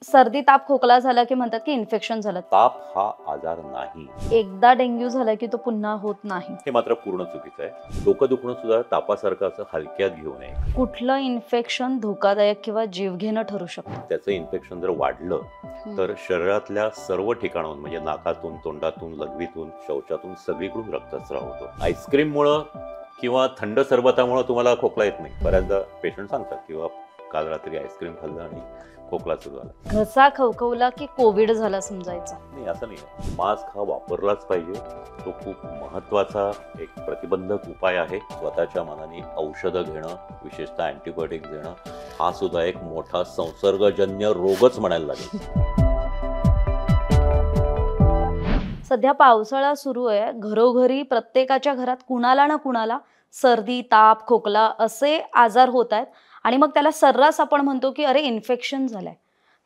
सर्दी ताप खोकला झाला की म्हणतात की इन्फेक्शन झालं. ताप हा आजार नाही, एकदा डेंग्यू झाला की तो पुन्हा होत नाही. हे मात्र पूर्ण चुकीचं आहे. डोकं दुखणं सुद्धा तापासारखं असं हलक्यात घेऊ नये. कुठलं इन्फेक्शन धोकादायक किंवा जीवघेणं ठरू शकतं? त्याचं इन्फेक्शन जर वाढलं तर शरीरातल्या सर्व ठिकाणाहून म्हणजे नाकातून, तोंडातून, लघवीतून, शौचातून सगळीकडून रक्तस्राव होतो. आईस्क्रीममुळं किंवा थंड सरबतामुळे तुम्हाला खोकला येत नाही. बऱ्याचदा पेशंट सांगतात किंवा काल रात्री आईस्क्रीम खाल्लं आणि खोकला सुरू झाला. घसा खवखवला की कोविड झाला समजायचं? नाही, असं नाही. मास्क हा वापरलाच पाहिजे. तो खूप महत्वाचा एक प्रतिबंधक उपाय आहे. स्वतःच्या मनाने औषधं घेणं, विशेषतः अँटीबायोटिक घेणं, हा सुद्धा एक मोठा संसर्गजन्य रोगच म्हणायला लागेल. सध्या पावसाळा सुरू आहे. घरोघरी प्रत्येकाच्या घरात कुणाला ना कुणाला सर्दी ताप खोकला असे आजार होत आहेत आणि मग त्याला सर्रास आपण म्हणतो की अरे इन्फेक्शन झालंय.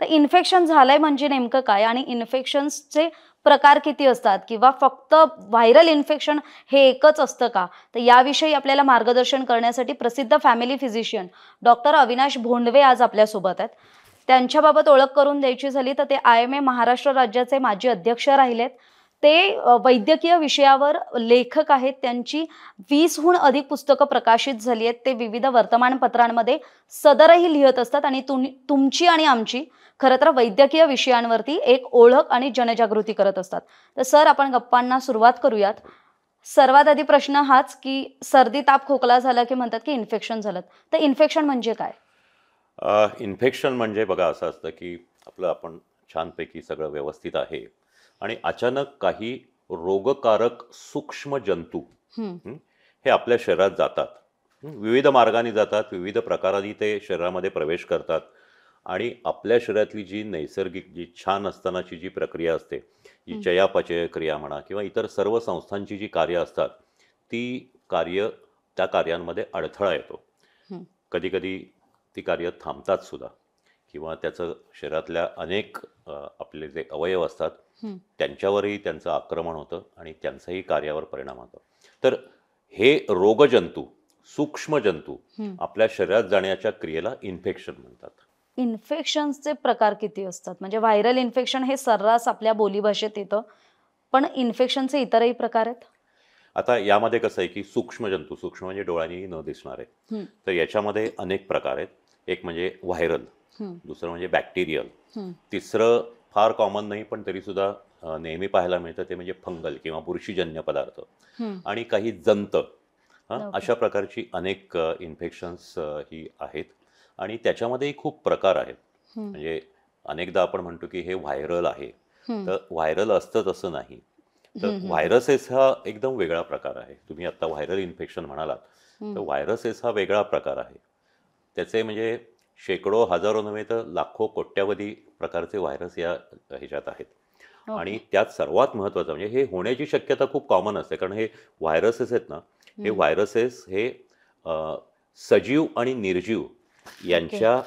तर इन्फेक्शन झालंय म्हणजे नेमकं काय आणि इन्फेक्शन्सचे प्रकार किती असतात किंवा फक्त व्हायरल इन्फेक्शन हे एकच असतं का? तर याविषयी आपल्याला मार्गदर्शन करण्यासाठी प्रसिद्ध family physician doctor Avinash Bhondwe आज आपल्यासोबत आहेत. त्यांच्याबाबत ओळख करून द्यायची झाली तर ते IMA महाराष्ट्र राज्याचे माजी अध्यक्ष राहिलेत. ते वैद्यकीय विषयावर लेखक आहेत. त्यांची 20हून अधिक पुस्तकं प्रकाशित झाली आहेत. ते विविध वर्तमानपत्रांमध्ये सदरही लिहत असतात आणि तुमची आणि आमची खरं तर वैद्यकीय विषयांवरती एक ओळख आणि जनजागृती करत असतात. तर सर आपण गप्पांना सुरुवात करूयात. सर्वात आधी प्रश्न हाच की सर्दी ताप खोकला झाला की म्हणतात की इन्फेक्शन झालं. तर इन्फेक्शन म्हणजे काय? इन्फेक्शन म्हणजे बघा असं असतं की आपण छानपैकी सगळं व्यवस्थित आहे आणि अचानक काही रोगकारक सूक्ष्म जंतू हे आपल्या शरीरात जातात. विविध मार्गाने जातात, विविध प्रकारांनी ते शरीरामध्ये प्रवेश करतात आणि आपल्या शरीरातली जी नैसर्गिक जी छान असतानाची जी प्रक्रिया असते, जी चयापचय क्रिया म्हणा किंवा इतर सर्व संस्थांची जी कार्य असतात, त्या कार्यांमध्ये अडथळा येतो. कधी कधी ती कार्य थांबतात सुद्धा किंवा त्याचं शरीरातल्या अनेक आपले जे अवयव असतात त्यांच्यावरही त्यांचं आक्रमण होतं आणि त्यांचाही कार्यावर परिणाम होतो. तर हे रोगजंतू, सूक्ष्म जंतू आपल्या शरीरात जाण्याच्या क्रियेला इन्फेक्शन म्हणतात. इन्फेक्शन्सचे प्रकार किती असतात? म्हणजे व्हायरल इन्फेक्शन हे सर्रास आपल्या बोलीभाषेत येतं, पण इन्फेक्शनचे इतरही प्रकार आहेत? आता यामध्ये कसं आहे की सूक्ष्म जंतू, सूक्ष्म म्हणजे डोळ्यांनी न दिसणारे, तर याच्यामध्ये अनेक प्रकार आहेत. एक म्हणजे व्हायरल, दुसरं म्हणजे बॅक्टेरियल, तिसरं फार कॉमन नाही पण तरी सुद्धा नेहमी पाहायला मिळतं ते म्हणजे फंगल किंवा बुरशीजन्य पदार्थ आणि काही जंत. अशा प्रकारची अनेक इन्फेक्शन्स ही आहेत आणि त्याच्यामध्येही खूप प्रकार आहेत. म्हणजे अनेकदा आपण म्हणतो की हे व्हायरल आहे, तर व्हायरल असतं तसं नाही. तर व्हायरसेस हा एकदम वेगळा प्रकार आहे. तुम्ही आता व्हायरल इन्फेक्शन म्हणालात, तर व्हायरसेस हा वेगळा प्रकार आहे. त्याचे म्हणजे शेकडो हजारो नव्हे तर लाखो कोट्यावधी प्रकारचे व्हायरस या ह्याच्यात आहेत आणि त्यात सर्वात महत्त्वाचं म्हणजे हे होण्याची शक्यता खूप कॉमन असते. कारण हे व्हायरसेस आहेत ना, हे व्हायरसेस हे सजीव आणि निर्जीव यांच्या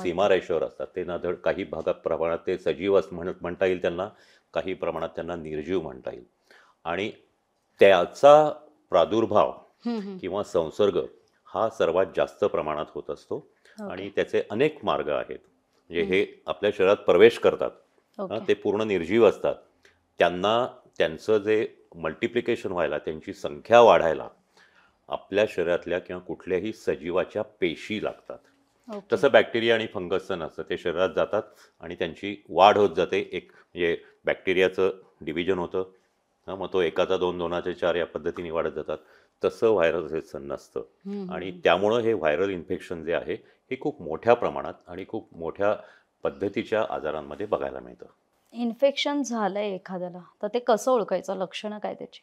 सीमारेषेवर असतात. ते ना धड काही प्रमाणात ते सजीव म्हणता येईल त्यांना, काही प्रमाणात त्यांना निर्जीव म्हणता येईल आणि त्याचा प्रादुर्भाव किंवा संसर्ग हा सर्वात जास्त प्रमाणात होत असतो आणि त्याचे अनेक मार्ग आहेत. म्हणजे हे आपल्या शरीरात प्रवेश करतात, ते पूर्ण निर्जीव असतात. त्यांचं जे मल्टिप्लिकेशन व्हायला, त्यांची संख्या वाढायला आपल्या शरीरातल्या किंवा कुठल्याही सजीवाच्या पेशी लागतात. तसं बॅक्टेरिया आणि फंगसचं नसतं. ते शरीरात जातात आणि त्यांची वाढ होत जाते. एक म्हणजे बॅक्टेरियाचं डिव्हिजन होतं, मग तो एकाचा दोन, दोनाचे चार या पद्धतीने वाढत जातात. तसं व्हायरसेसचं नसतं आणि त्यामुळं हे व्हायरल इन्फेक्शन जे आहे हे खूप मोठ्या प्रमाणात आणि खूप मोठ्या पद्धतीच्या आजारांमध्ये बघायला मिळतं. इन्फेक्शन झालंय एखाद्याला तर ते कसं ओळखायचं? लक्षणं काय त्याची?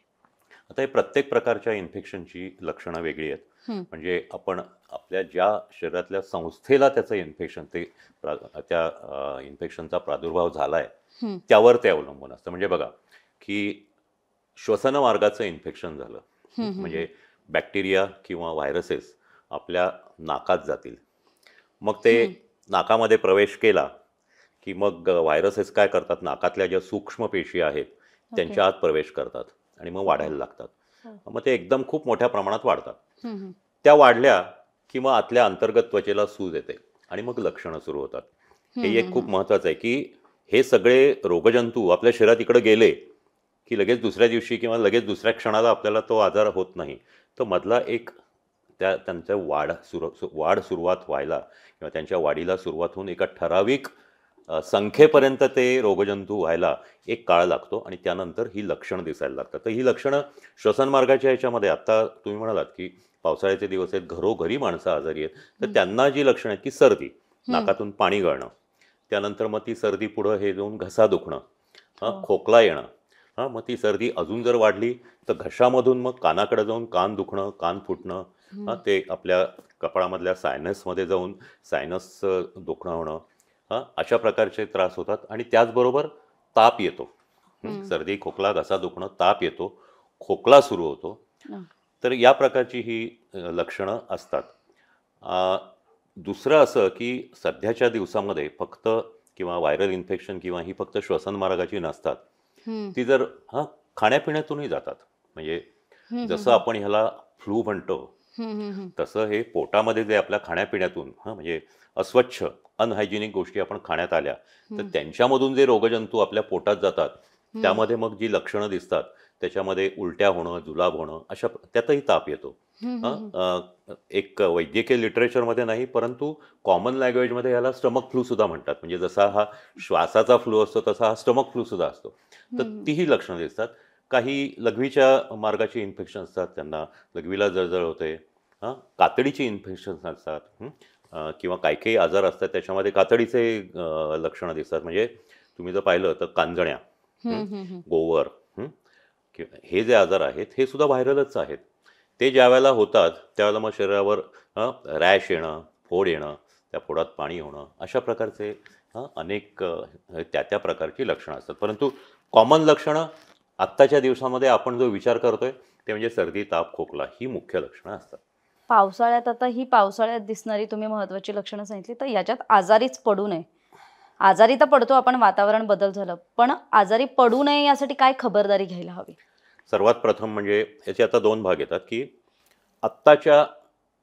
आता हे प्रत्येक प्रकारच्या इन्फेक्शनची लक्षणं वेगळी आहेत. म्हणजे आपण आपल्या ज्या शरीरातल्या संस्थेला त्याचं इन्फेक्शन त्या इन्फेक्शनचा प्रादुर्भाव झाला आहे त्यावर ते अवलंबून असतं. म्हणजे बघा की श्वसनमार्गाचं इन्फेक्शन झालं म्हणजे बॅक्टेरिया किंवा व्हायरसेस आपल्या नाकात जातील. मग ते नाकामध्ये प्रवेश केला की मग व्हायरसेस काय करतात, नाकातल्या ज्या सूक्ष्म पेशी आहेत त्यांच्या आत प्रवेश करतात आणि मग वाढायला लागतात. मग ते एकदम खूप मोठ्या प्रमाणात वाढतात. त्या वाढल्या की मग आतल्या अंतर्गत त्वचेला सूज येते आणि मग लक्षणं सुरू होतात हे एक खूप महत्वाचं आहे की हे सगळे रोगजंतू आपल्या शरीरात इकडे गेले की लगेच दुसऱ्या दिवशी किंवा लगेच दुसऱ्या क्षणाला आपल्याला तो आजार होत नाही. तर मधला एक त्यांच्या वाढ सुरुवात व्हायला किंवा त्यांच्या वाढीला सुरुवात होऊन एका ठराविक संख्येपर्यंत ते रोगजंतू व्हायला एक काळ लागतो आणि त्यानंतर ही लक्षणं दिसायला लागतात. तर ही लक्षणं श्वसन मार्गाच्या ह्याच्यामध्ये आत्ता तुम्ही म्हणालात की पावसाळ्याचे दिवस आहेत, घरोघरी माणसं आजारी आहेत, तर त्यांना जी लक्षणं आहेत की सर्दी, नाकातून पाणी गळणं, त्यानंतर मग ती सर्दी पुढं हे जाऊन घसा दुखणं, खोकला येणं, मग ती सर्दी अजून जर वाढली तर घशामधून मग कानाकडे जाऊन कान दुखणं, कान फुटणं, ते आपल्या कपाळामधल्या सायनसमध्ये जाऊन सायनस दुखणं होणं, अशा प्रकारचे त्रास होतात. आणि त्याचबरोबर ताप येतो. सर्दी, खोकला, घसा दुखणं, ताप येतो, खोकला सुरू होतो. तर या प्रकारची ही लक्षणं असतात. दुसरं असं की सध्याच्या दिवसामध्ये फक्त किंवा व्हायरल इन्फेक्शन किंवा ही फक्त श्वसन मार्गाची नसतात, ती जर खाण्यापिण्यातूनही जातात. म्हणजे जसं आपण ह्याला फ्लू म्हणतो तसं हे पोटामध्ये जे आपल्या खाण्यापिण्यातून म्हणजे अस्वच्छ अनहायजेनिक गोष्टी आपण खाण्यात आल्या तर त्यांच्यामधून जे रोगजंतू आपल्या पोटात जातात त्यामध्ये मग जी लक्षणं दिसतात त्याच्यामध्ये उलट्या होणं, जुलाब होणं, अशा त्यातही ताप येतो. एक वैद्यकीय लिटरेचरमध्ये नाही परंतु कॉमन लँग्वेजमध्ये याला स्टमक फ्लू सुद्धा म्हणतात. म्हणजे जसा हा श्वासाचा फ्लू असतो तसा हा स्टमक फ्लू सुद्धा असतो. तर तीही लक्षणं दिसतात. काही लघवीच्या मार्गाची इन्फेक्शन असतात, त्यांना लघवीला जळजळ होते, कातडीची इन्फेक्शन्स असतात, किंवा काही काही आजार असतात त्याच्यामध्ये कातडीचे लक्षणं दिसतात. म्हणजे तुम्ही जर पाहिलं तर कांजण्या, गोवर, हे जे आजार आहेत हे सुद्धा व्हायरलच आहेत. ते ज्या वेळेला होतात त्यावेळेला मग शरीरावर रॅश येणं, फोड येणं, त्या फोडात पाणी होणं, अशा प्रकारचे अनेक त्या प्रकारची लक्षणं असतात. परंतु कॉमन लक्षणं आत्ताच्या दिवसामध्ये आपण जो विचार करतोय ते म्हणजे सर्दी, ताप, खोकला ही मुख्य लक्षणं असतात. पावसाळ्यात आता ही पावसाळ्यात दिसणारी तुम्ही महत्वाची लक्षणं सांगितली, तर याच्यात आजारीच पडू नये. आजारी तर पडतो आपण, वातावरण बदल झालं, पण आजारी पडू नये यासाठी काय खबरदारी घ्यायला हवी? सर्वात प्रथम म्हणजे याचे आता दोन भाग येतात की आत्ताच्या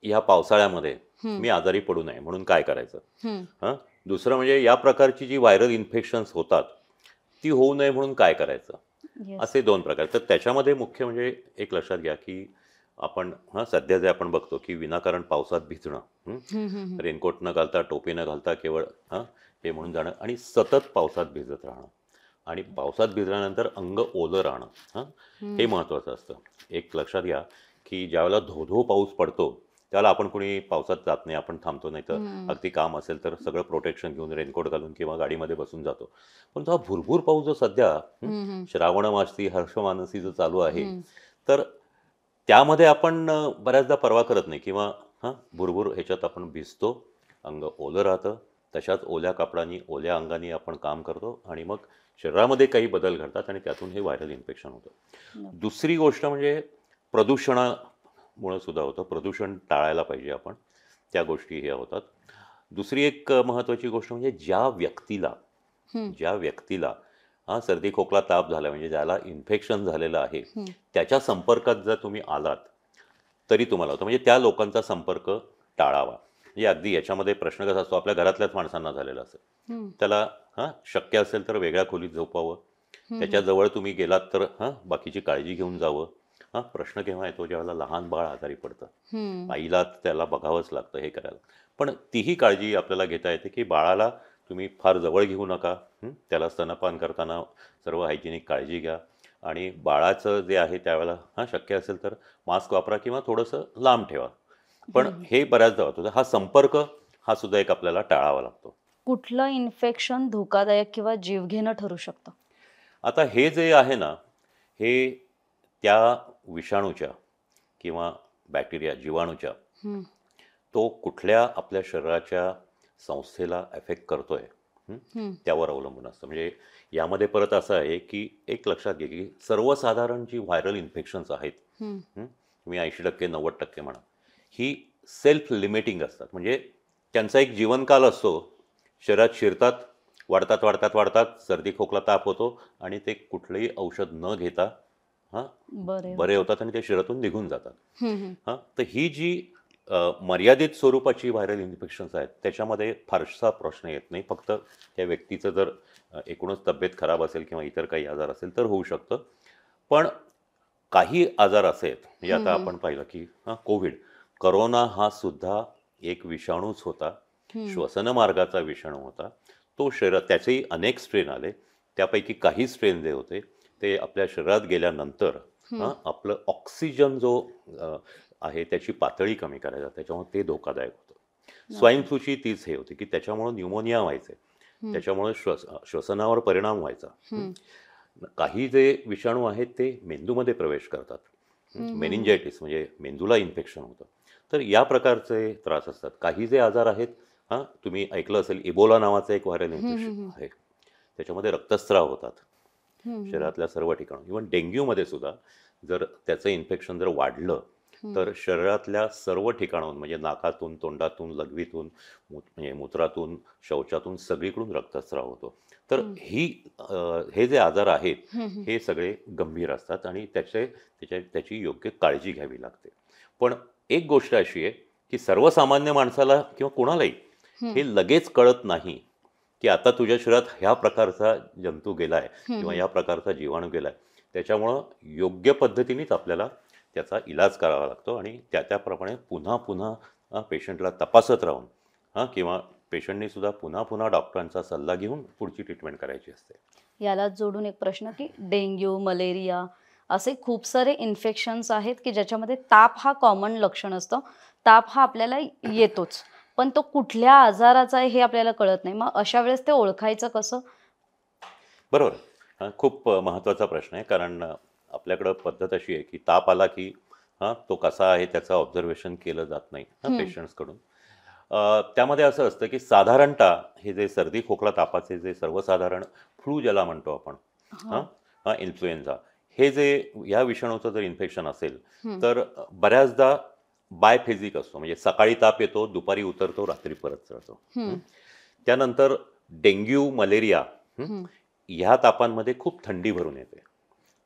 ह्या पावसाळ्यामध्ये मी आजारी पडू नये म्हणून काय करायचं. दुसरं म्हणजे या प्रकारची जी व्हायरल इन्फेक्शन्स होतात ती होऊ नये म्हणून काय करायचं. असे दोन प्रकार. तर त्याच्यामध्ये मुख्य म्हणजे एक लक्षात घ्या की आपण सध्या जे आपण बघतो की विनाकारण पावसात भिजणं, रेनकोट न घालता, टोपी न घालता केवळ हे म्हणून जाणं आणि सतत पावसात भिजत राहणं आणि पावसात भिजल्यानंतर अंग ओलं राहणं, हे महत्त्वाचं असतं. एक लक्षात घ्या की ज्यावेळेला धो पाऊस पडतो त्यावेळेला आपण कोणी पावसात जात नाही, आपण थांबतो. नाही तर अगदी काम असेल तर सगळं प्रोटेक्शन घेऊन रेनकोट घालून किंवा गाडीमध्ये बसून जातो. पण हा भुरभूर पाऊस जो सध्या श्रावण मासी हर्षमानसी जो चालू आहे तर त्यामध्ये आपण बऱ्याचदा परवा करत नाही किंवा भुरभुर ह्याच्यात आपण भिजतो, अंग ओलं राहतं, तशाच ओल्या कापडानी ओल्या अंगाने आपण काम करतो आणि मग शरीरामध्ये काही बदल घडतात आणि त्यातून हे व्हायरल इन्फेक्शन होतं. दुसरी गोष्ट म्हणजे प्रदूषणामुळे सुद्धा होतं. प्रदूषण टाळायला पाहिजे आपण, त्या गोष्टी ह्या होतात. दुसरी एक महत्त्वाची गोष्ट म्हणजे ज्या व्यक्तीला सर्दी, खोकला, ताप झाला म्हणजे ज्याला इन्फेक्शन झालेलं आहे त्याच्या संपर्कात जर तुम्ही आलात तरी तुम्हाला होतं. म्हणजे त्या लोकांचा संपर्क टाळावा. म्हणजे अगदी याच्यामध्ये प्रश्न कसा असतो, आपल्या घरातल्याच माणसांना झालेला असेल त्याला शक्य असेल तर वेगळ्या खोलीत झोपावं, त्याच्याजवळ तुम्ही गेलात तर बाकीची काळजी घेऊन जावं. प्रश्न केव्हा येतो ज्यावेळेला लहान बाळ आजारी पडतं, आईला त्याला बघावंच लागतं हे करायला. पण तीही काळजी आपल्याला घेता येते की बाळाला तुम्ही फार जवळ घेऊ नका, त्याला स्तनपान करताना सर्व हायजेनिक काळजी घ्या आणि बाळाचं जे आहे त्यावेळेला शक्य असेल तर मास्क वापरा किंवा थोडंसं लांब ठेवा. पण हे बऱ्याचदा होतं. हा संपर्क हा सुद्धा एक आपल्याला टाळावा लागतो. कुठलं इन्फेक्शन धोकादायक किंवा जीवघेणं ठरू शकतं? आता हे जे आहे ना, हे त्या विषाणूच्या किंवा बॅक्टेरिया, जीवाणूच्या तो कुठल्या आपल्या शरीराच्या संस्थेला अफेक्ट करतोय त्यावर अवलंबून असतं. म्हणजे यामध्ये परत असं आहे की एक लक्षात घ्या की सर्वसाधारण जी व्हायरल इन्फेक्शन्स आहेत, तुम्ही 80% 90% म्हणा, ही सेल्फ लिमिटिंग असतात. म्हणजे त्यांचा एक जीवनकाल असतो, शरीरात शिरतात, वाढतात, सर्दी, खोकला, ताप होतो आणि ते कुठलंही औषध न घेता बरे होतात आणि ते शरीरातून निघून जातात. तर ही जी मर्यादित स्वरूपाची व्हायरल इन्फेक्शन्स आहेत त्याच्यामध्ये फारसा प्रश्न येत नाही. फक्त त्या व्यक्तीचं जर एकूणच तब्येत खराब असेल किंवा इतर काही आजार असेल तर होऊ शकतं. पण काही आजार असे आहेत म्हणजे आता आपण पाहिलं की कोविड, करोना हा सुद्धा एक विषाणूच होता, श्वसन मार्गाचा विषाणू होता. तो शरीरात त्याचेही अनेक स्ट्रेन आले. त्यापैकी काही स्ट्रेन जे होते ते आपल्या शरीरात गेल्यानंतर आपलं ऑक्सिजन जो आहे त्याची पातळी कमी करायचा, त्याच्यामुळे ते धोकादायक होतं. स्वाईन फ्लूची तीच हे होती की त्याच्यामुळे न्यूमोनिया व्हायचे, त्याच्यामुळे श्वसनावर परिणाम व्हायचा. काही जे विषाणू आहेत ते मेंदूमध्ये प्रवेश करतात, मेनिंजायटिस म्हणजे मेंदूला इन्फेक्शन होतं. तर या प्रकारचे त्रास असतात. काही जे आजार आहेत, तुम्ही ऐकलं असेल इबोला नावाचं एक व्हायरल इन्फेक्शन आहे, त्याच्यामध्ये रक्तस्राव होतात शरीरातल्या सर्व ठिकाणी. इव्हन डेंग्यूमध्ये सुद्धा जर त्याचं इन्फेक्शन जर वाढलं तर शरीरातल्या सर्व ठिकाणाहून म्हणजे नाकातून, तोंडातून, लघवीतून, म्हणजे मूत्रातून, शौचातून सगळीकडून रक्तस्राव होतो. तर हे जे आजार आहेत हे सगळे गंभीर असतात आणि त्याची योग्य काळजी घ्यावी लागते. पण एक गोष्ट अशी आहे की सर्वसामान्य माणसाला किंवा कोणालाही हे लगेच कळत नाही की आता तुझ्या शरीरात ह्या प्रकारचा जंतू गेलाय किंवा या प्रकारचा जीवाणू गेलाय. त्याच्यामुळं योग्य पद्धतीनेच आपल्याला त्याचा इलाज करावा लागतो आणि त्याप्रमाणे पुन्हा पुन्हा पेशंटला तपासत राहून किंवा पेशंटने सुद्धा पुन्हा पुन्हा डॉक्टरांचा सल्ला घेऊन पुढची ट्रीटमेंट करायची असते. याला जोडून एक प्रश्न की डेंग्यू, मलेरिया असे खूप सारे इन्फेक्शन्स आहेत की ज्याच्यामध्ये ताप हा कॉमन लक्षण असतं. ताप हा आपल्याला येतोच, पण तो कुठल्या आजाराचा आहे हे आपल्याला कळत नाही. मग अशा वेळेस ते ओळखायचं कसं? बरोबर. खूप महत्त्वाचा प्रश्न आहे. कारण आपल्याकडं पद्धत अशी आहे की ताप आला की तो कसा आहे त्याचं ऑब्झर्वेशन केलं जात नाही पेशंट्सकडून. त्यामध्ये असं असतं की साधारणतः हे जे सर्दी खोकला तापाचे जे सर्वसाधारण फ्लू ज्याला म्हणतो आपण, इन्फ्लुएन्झा, हे जे या विषाणूचं जर इन्फेक्शन असेल तर बऱ्याचदा बायफेजिक असतो. म्हणजे सकाळी ताप येतो, दुपारी उतरतो, रात्री परत चढतो. त्यानंतर डेंग्यू, मलेरिया ह्या तापांमध्ये खूप थंडी भरून येते.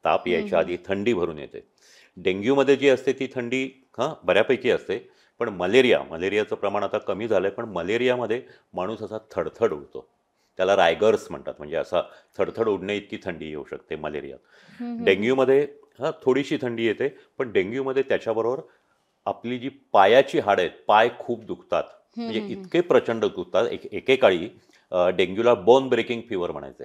ताप यायच्या आधी थंडी भरून येते. डेंग्यूमध्ये जी असते ती थंडी बऱ्यापैकी असते. पण मलेरियाचं प्रमाण आता कमी झालंय, पण मलेरियामध्ये माणूस असा थडथड उडतो. त्याला रायगर्स म्हणतात, म्हणजे असा थडथड उडणे इतकी थंडी येऊ शकते मलेरियात. डेंग्यूमध्ये थोडीशी थंडी येते, पण डेंग्यूमध्ये त्याच्याबरोबर आपली जी पायाची हाडं आहेत, पाय खूप दुखतात, म्हणजे इतके प्रचंड दुखतात. एकेकाळी डेंग्यूला बोन ब्रेकिंग फीवर म्हणायचे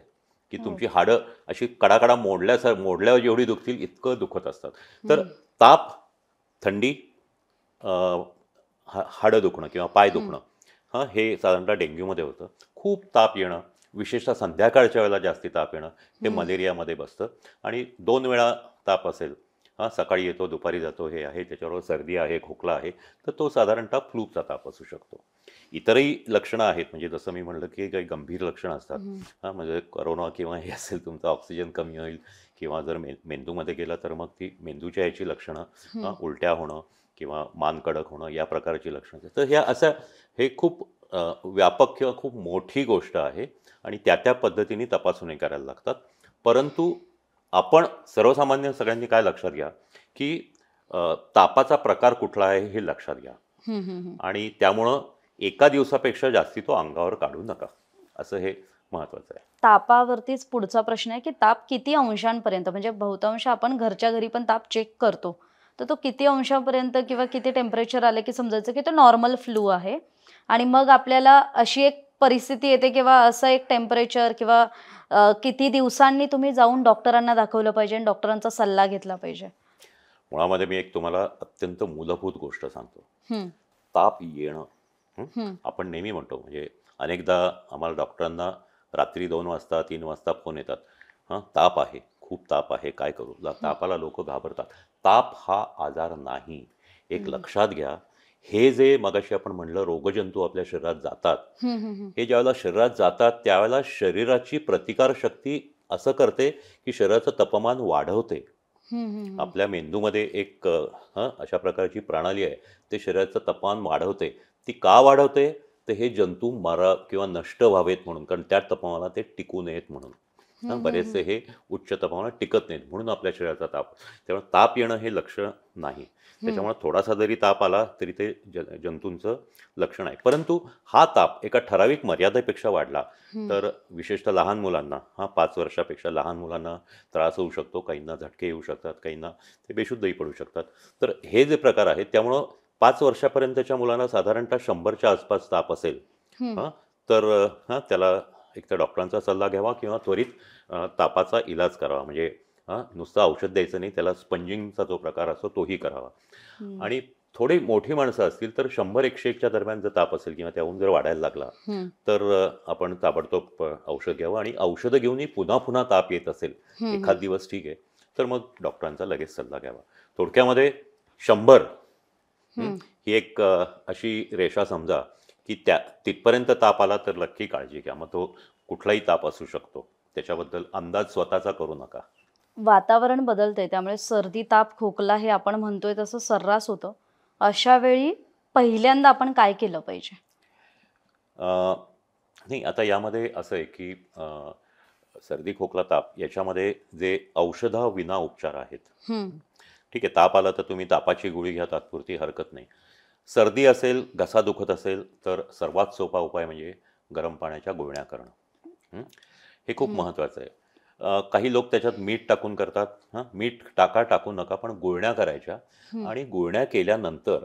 की तुमची हाडं अशी कडाकडा मोडल्यावर जेवढी दुखतील इतकं दुखत असतात. तर ताप, थंडी, हाडं दुखणं किंवा पाय दुखणं हे साधारणतः डेंग्यूमध्ये होतं. खूप ताप येणं, विशेषतः संध्याकाळच्या वेळेला जास्ती ताप येणं, हे मलेरियामध्ये बसतं. आणि 2 वेळा ताप असेल, सकाळी येतो दुपारी जातो, हे आहे, त्याच्याबरोबर सर्दी आहे, खोकला आहे, तर तो साधारणतः फ्लूचा ताप असू शकतो. इतरही लक्षणं आहेत, म्हणजे जसं मी म्हणलं की काही गंभीर लक्षणं असतात. म्हणजे कोरोना किंवा हे असेल, तुमचं ऑक्सिजन कमी होईल किंवा जर मेंदूमध्ये गेला तर मग ती मेंदूच्या याची लक्षणं, उलट्या होणं किंवा मान कडक होणं, या प्रकारची लक्षणं. तर हे खूप व्यापक किंवा खूप मोठी गोष्ट आहे आणि त्या पद्धतीने तपासणी करायला लागतात. परंतु आपण सर्वसामान्य सगळ्यांनी काय लक्षात घ्या की तापाचा प्रकार कुठला आहे हे लक्षात घ्या आणि त्यामुळं एका दिवसापेक्षा जास्ती तो अंगावर काढू नका, असं हे महत्वाचं आहे. तापावरतीच पुढचा प्रश्न आहे की ताप किती अंशांपर्यंत, म्हणजे बहुतांश आपण घरच्या घरी पण ताप चेक करतो, तर तो किती अंशापर्यंत किंवा किती टेम्परेचर आले की समजायचं की तो नॉर्मल फ्लू आहे. आणि मग आपल्याला अशी एक परिस्थिती येते किंवा असं एक टेम्परेचर किंवा किती दिवसांनी तुम्ही जाऊन डॉक्टरांना दाखवलं पाहिजे आणि डॉक्टरांचा सल्ला घेतला पाहिजे? मुळामध्ये मी एक तुम्हाला अत्यंत मूलभूत गोष्ट सांगतो. ताप येणं, आपण नेहमी म्हणतो, म्हणजे अनेकदा आम्हाला डॉक्टरांना रात्री 2 वाजता 3 वाजता फोन येतात, ताप आहे, खूप ताप आहे, काय करू? तापाला लोक घाबरतात. ताप हा आजार नाही, एक लक्षात घ्या. हे जे मगाशी आपण म्हणलं रोगजंतू आपल्या शरीरात जातात, हे ज्यावेळेला शरीरात जातात त्यावेळेला शरीराची प्रतिकारशक्ती असं करते की शरीराचं तापमान वाढवते. आपल्या मेंदूमध्ये एक अशा प्रकारची प्रणाली आहे, ते शरीराचं तापमान वाढवते. ती का वाढवते? तर हे जंतू किंवा नष्ट व्हावेत म्हणून, कारण त्या तापमानाला ते टिकू नयेत म्हणून. बरेचसे हे उच्च तापमानात टिकत नाहीत म्हणून आपल्या शरीराचा ताप. त्यामुळे ताप येणं हे लक्षण नाही. त्याच्यामुळे थोडासा जरी ताप आला तरी ते जंतूंचं लक्षण आहे. परंतु हा ताप एका ठराविक मर्यादेपेक्षा वाढला तर विशेषतः लहान मुलांना, 5 वर्षापेक्षा लहान मुलांना त्रास होऊ शकतो. काहींना झटके येऊ शकतात, काहींना ते बेशुद्धही पडू शकतात. तर हे जे प्रकार आहेत त्यामुळं 5 वर्षापर्यंतच्या मुलांना साधारणतः 100च्या आसपास ताप असेल तर त्याला एक तर डॉक्टरांचा सल्ला घ्यावा किंवा त्वरित तापाचा इलाज करावा. म्हणजे नुसतं औषध द्यायचं नाही, त्याला स्पंजिंगचा जो प्रकार असतो तोही करावा. आणि थोडी मोठी माणसं असतील तर 100-101च्या दरम्यान जर ताप असेल किंवा त्याहून जर वाढायला लागला तर आपण ताबडतोब औषध घ्यावं. आणि औषधं घेऊनही पुन्हा पुन्हा ताप येत असेल, एखाद दिवस ठीक आहे, तर मग डॉक्टरांचा लगेच सल्ला घ्यावा. थोडक्यामध्ये 100 ही एक अशी रेषा समजा की तिथपर्यंत ताप आला तर नक्की काळजी घ्या. मग तो कुठलाही ताप असू शकतो, त्याच्याबद्दल अंदाज स्वतःचा करू नका. वातावरण बदलतंय त्यामुळे सर्दी, ताप, खोकला हे आपण म्हणतोय तसं सर्रास होतं. अशा वेळी पहिल्यांदा आपण काय केलं पाहिजे? नाही, आता यामध्ये असं आहे की सर्दी, खोकला, ताप याच्यामध्ये जे औषधाविना उपचार आहेत. ठीक आहे, ताप आला तर तुम्ही तापाची गोळी घ्या, तात्पुरती हरकत नाही. सर्दी असेल, घसा दुखत असेल तर सर्वात सोपा उपाय म्हणजे गरम पाण्याच्या गुळण्या करणं. हे खूप महत्त्वाचं आहे. काही लोक त्याच्यात मीठ टाकून करतात. मीठ टाकू नका, पण गुळण्या करायच्या. आणि गुळण्या केल्यानंतर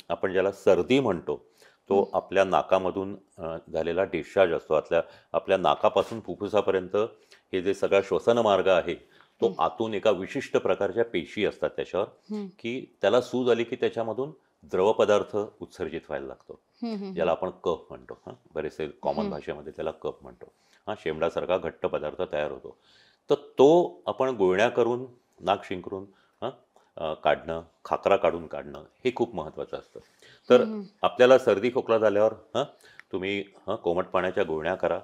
आपण ज्याला सर्दी म्हणतो तो आपल्या नाकामधून झालेला डिस्चार्ज असतो. आपल्या नाकापासून फुफ्फुसापर्यंत हे जे सगळा श्वसन मार्ग आहे तो आतून एका विशिष्ट प्रकारच्या पेशी असतात त्याच्यावर, की त्याला सूज आली की त्याच्यामधून द्रव पदार्थ उत्सर्जित व्हायला लागतो, ज्याला आपण कफ म्हणतो. बरेचसे कॉमन भाषेमध्ये त्याला कफ म्हणतो. शेंबडासारखा घट्ट पदार्थ तयार होतो. तर तो आपण गुळण्या करून नाक शिंकरून काढणं, खाकरा काढून काढणं हे खूप महत्त्वाचं असतं. तर आपल्याला सर्दी खोकला झाल्यावर तुम्ही कोमट पाण्याच्या गुळण्या करा.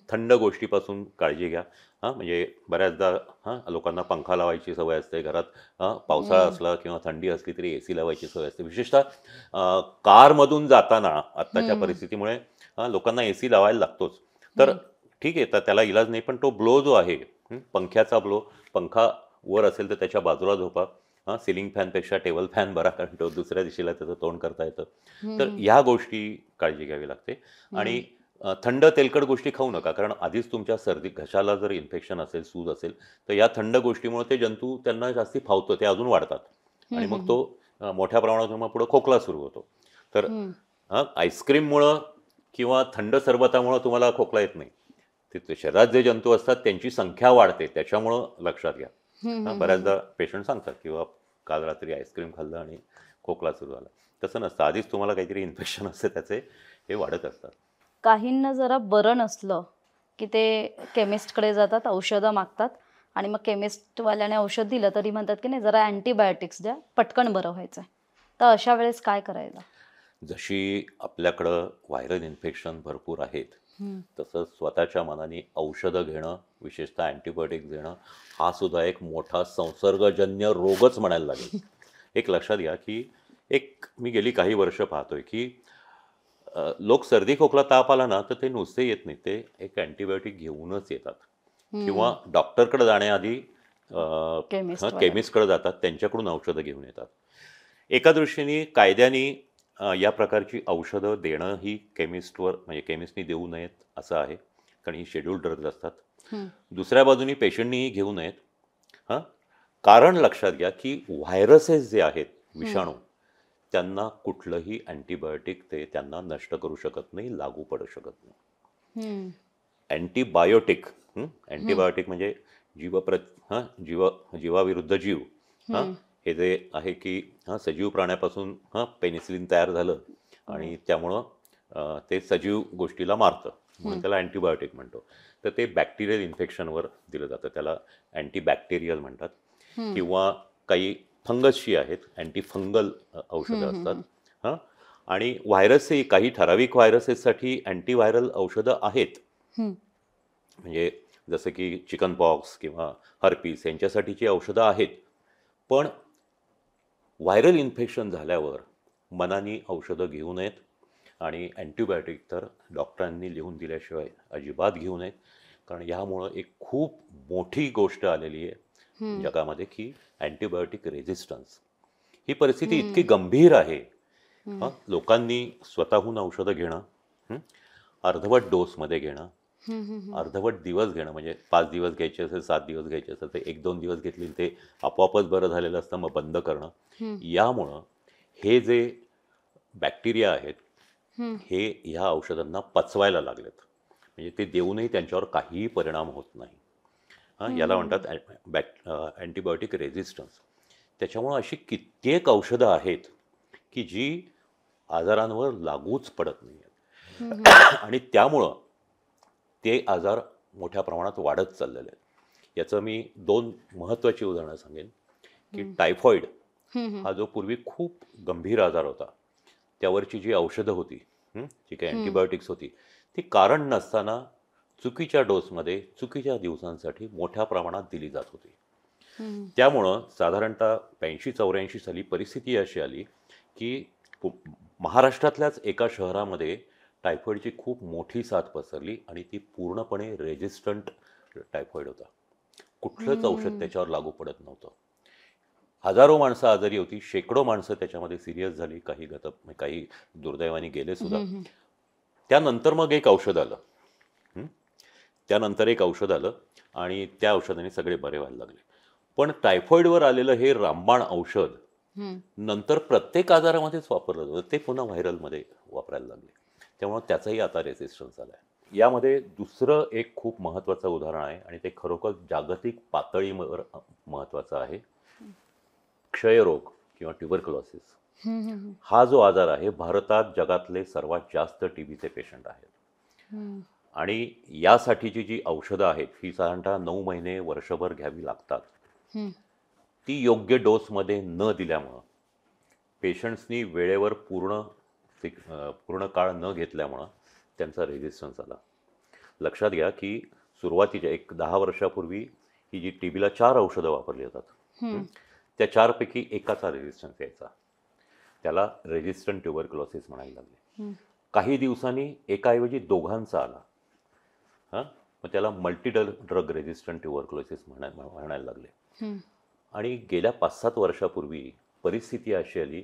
थंड गोष्टीपासून काळजी घ्या. म्हणजे बऱ्याचदा लोकांना पंखा लावायची सवय असते घरात. पावसाळा असला किंवा थंडी असली तरी AC लावायची सवय असते. विशेषतः कारमधून जाताना आत्ताच्या परिस्थितीमुळे लोकांना AC लावायला लागतोच. तर ठीक आहे, तर त्याला इलाज नाही, पण तो ब्लो जो आहे, पंख्याचा ब्लो, पंखा वर असेल तर त्याच्या बाजूला झोपा. सिलिंग फॅनपेक्षा टेबल फॅन बरा, कारण तो दुसऱ्या दिशेला त्याचं तोंड करता येतं. तर ह्या गोष्टी काळजी घ्यावी लागते. आणि थंड तेलकट गोष्टी खाऊ नका, कारण आधीच तुमच्या सर्दी घशाला जर इन्फेक्शन असेल, सूज असेल, तर या थंड गोष्टीमुळे ते जंतू त्यांना जास्ती फावतं, ते अजून वाढतात आणि मग तो मोठ्या प्रमाणात मग पुढे खोकला सुरू होतो. तर आईस्क्रीममुळं किंवा थंड सरबतामुळं तुम्हाला खोकला येत नाही. ते शरीरात जे जंतू असतात त्यांची संख्या वाढते, त्याच्यामुळं लक्षात घ्या. बऱ्याचदा पेशंट सांगतात किंवा काल रात्री आईस्क्रीम खाल्लं आणि खोकला सुरू झाला. तसं नसतं, आधीच तुम्हाला काहीतरी इन्फेक्शन असतं, त्याचे हे वाढत असतात. काहींना जरा बरं नसलं की ते केमिस्टकडे जातात, औषधं मागतात आणि मग केमिस्टवाल्याने औषध दिलं तरी म्हणतात की नाही जरा अँटीबायोटिक्स द्या, पटकन बरं व्हायचं आहे. तर अशा वेळेस काय करायचं? जशी आपल्याकडं व्हायरल इन्फेक्शन भरपूर आहेत, तसंच स्वतःच्या मनाने औषधं घेणं, विशेषतः अँटीबायोटिक्स घेणं, हा सुद्धा एक मोठा संसर्गजन्य रोगच म्हणायला लागेल. एक लक्षात घ्या की मी गेली काही वर्ष पाहतोय की लोक सर्दी खोकला ताप आला ना तर ते नुसते येत नाही, ते एक अँटीबायोटिक घेऊनच येतात किंवा डॉक्टरकडे जाण्याआधी केमिस्टकडे जातात, त्यांच्याकडून औषधं घेऊन येतात. एका दृष्टीने कायद्याने या प्रकारची औषधं देणं ही केमिस्टवर, म्हणजे केमिस्टनी देऊ नयेत असं आहे, कारण ही शेड्यूल्ड ड्रग्ज असतात. दुसऱ्या बाजूनी पेशंटनीही घेऊ नयेत. कारण लक्षात घ्या की व्हायरसेस जे आहेत, विषाणू, त्यांना कुठलंही अँटीबायोटिक ते त्यांना नष्ट करू शकत नाही, लागू पडू शकत नाही. अँटीबायोटिक म्हणजे जीवाविरुद्ध जीव. हे जे आहे की सजीव प्राण्यापासून पेनिसिलिन तयार झालं आणि त्यामुळं ते सजीव गोष्टीला मारतं, म्हणून त्याला अँटीबायोटिक म्हणतो. तर ते बॅक्टेरियल इन्फेक्शनवर दिलं जातं, त्याला अँटीबॅक्टेरियल म्हणतात. किंवा काही फंगसची आहेत, अँटीफंगल औषधं असतात. आणि व्हायरसही, काही ठराविक व्हायरसेससाठी अँटीव्हायरल औषधं आहेत. म्हणजे जसं की चिकन पॉक्स किंवा हर्पीस यांच्यासाठीची औषधं आहेत. पण व्हायरल इन्फेक्शन झाल्यावर मनाने औषधं घेऊ नयेत आणि अँटीबायोटिक तर डॉक्टरांनी लिहून दिल्याशिवाय अजिबात घेऊ नयेत. कारण ह्यामुळं एक खूप मोठी गोष्ट आलेली आहे जगामध्ये की अँटीबायोटिक रेझिस्टन्स. ही परिस्थिती इतकी गंभीर आहे. लोकांनी स्वतःहून औषधं घेणं, अर्धवट डोसमध्ये घेणं, अर्धवट दिवस घेणं, म्हणजे 5 दिवस घ्यायचे असेल, 7 दिवस घ्यायचे असेल तर 1-2 दिवस घेतली ते आपोआपच बरं झालेलं असतं, मग बंद करणं. यामुळं हे जे बॅक्टेरिया आहेत हे ह्या औषधांना पचवायला लागलेत. म्हणजे ते देऊनही त्यांच्यावर काहीही परिणाम होत नाही. याला म्हणतात अँटीबायोटिक रेझिस्टन्स. त्याच्यामुळं अशी कित्येक औषधं आहेत की जी आजारांवर लागूच पडत नाही आहेत. आणि त्यामुळं ते आजार मोठ्या प्रमाणात वाढत चाललेले आहेत. याचं मी 2 महत्त्वाची उदाहरणं सांगेन की टायफॉईड हा जो पूर्वी खूप गंभीर आजार होता, त्यावरची जी औषधं होती, जी काही अँटीबायोटिक्स होती, ती कारण नसताना चुकीच्या डोसमध्ये चुकीच्या दिवसांसाठी मोठ्या प्रमाणात दिली जात होती. त्यामुळं साधारणतः 85-84 साली परिस्थिती अशी आली की महाराष्ट्रातल्याच एका शहरामध्ये टायफॉईडची खूप मोठी साथ पसरली आणि ती पूर्णपणे रेजिस्टंट टायफॉईड होता. कुठलंच औषध त्याच्यावर लागू पडत नव्हतं. हजारो माणसं आजारी होती, शेकडो माणसं त्याच्यामध्ये सिरियस झाली, काही दुर्दैवाने गेले सुद्धा. त्यानंतर मग एक औषध आलं. आणि त्या औषधाने सगळे बरे व्हायला लागले. पण टायफॉईडवर आलेलं हे रामबाण औषध नंतर प्रत्येक आजारामध्येच वापरलं जातं. ते पुन्हा व्हायरलमध्ये वापरायला लागले. त्यामुळे त्याचाही आता रेझिस्टन्स आला आहे. यामध्ये दुसरं एक खूप महत्त्वाचं उदाहरण आहे आणि ते खरोखर जागतिक पातळीवर महत्त्वाचं आहे. क्षयरोग किंवा ट्युबरक्युलोसिस हा जो आजार आहे, भारतात जगातले सर्वात जास्त टीबीचे पेशंट आहेत. आणि यासाठीची जी औषधं आहेत ही साधारणतः 9 महिने वर्षभर घ्यावी लागतात. ती योग्य डोसमध्ये न दिल्यामुळं, पेशंट्सनी वेळेवर पूर्ण काळ न घेतल्यामुळं त्यांचा रेझिस्टन्स आला. लक्षात घ्या की सुरुवातीच्या 10 वर्षापूर्वी ही जी टीबीला 4 औषधं वापरली जातात, त्या 4 पैकी एकाचा रेझिस्टन्स यायचा. त्याला रेझिस्टंट ट्युबरक्युलोसिस म्हणायला लागले. काही दिवसांनी एकाऐवजी दोघांचा आला. मग त्याला मल्टी ड्रग रेझिस्टंट ट्युबरक्युलोसिस म्हणायला लागले. आणि गेल्या 5-7 वर्षापूर्वी परिस्थिती अशी आली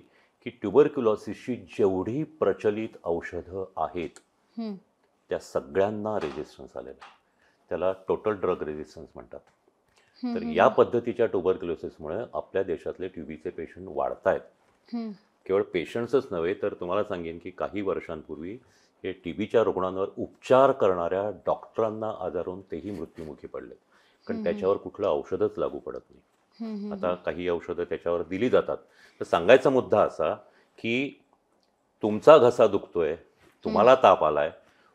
की ट्युबरक्युलोसिसची जेवढी प्रचलित औषधं आहेत त्या सगळ्यांना रेझिस्टन्स आलेला. त्याला टोटल ड्रग रेझिस्टन्स म्हणतात. तर या पद्धतीच्या ट्युबरक्युलोसिसमुळे आपल्या देशातले टीबीचे पेशंट वाढत आहेत. केवळ पेशंट्सच नव्हे तर तुम्हाला सांगेन की काही वर्षांपूर्वी हे टीबीच्या रुग्णांवर उपचार करणाऱ्या डॉक्टरांना आजारून तेही मृत्युमुखी पडले, कारण त्याच्यावर कुठलं औषधच लागू पडत नाही. आता काही औषधं त्याच्यावर दिली जातात. तर सांगायचा मुद्दा असा की तुमचा घसा दुखतोय, तुम्हाला ताप आलाय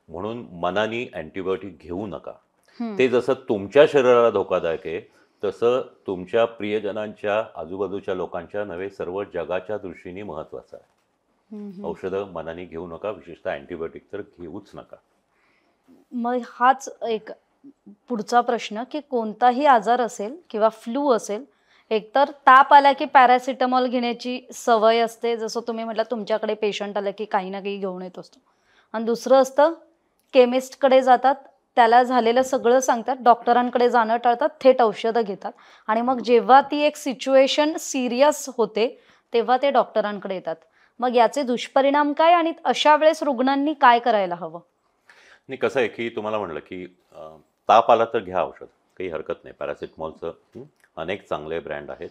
म्हणून मनाने अँटीबायोटिक घेऊ नका. ते जसं तुमच्या शरीराला धोकादायक आहे तसं तुमच्या प्रियजनांच्या, आजूबाजूच्या लोकांच्या नव्हे, सर्व जगाच्या दृष्टीने महत्त्वाचं आहे. औषधं मनाने घेऊ नका, विशेषतः अँटीबायोटिक तर घेऊच नका. मग हाच एक पुढचा प्रश्न की कोणताही आजार असेल किंवा फ्लू असेल, एकतर ताप आला की पॅरासिटामॉल घेण्याची सवय असते, जसं तुम्ही म्हटलं तुमच्याकडे पेशंट आलं की काही ना काही घेऊन येत असतो. आणि दुसरं असतं केमिस्टकडे जातात, त्याला झालेलं सगळं सांगतात, डॉक्टरांकडे जाणं टाळतात, थेट औषधं घेतात. आणि मग जेव्हा ती एक सिच्युएशन सिरियस होते तेव्हा ते डॉक्टरांकडे येतात. मग याचे दुष्परिणाम काय आणि अशा वेळेस रुग्णांनी काय करायला हवं? नाही, कसं आहे की तुम्हाला म्हणलं की ताप आला तर घ्या औषध, काही हरकत नाही. पॅरासिटामॉलचं अनेक चांगले ब्रँड आहेत,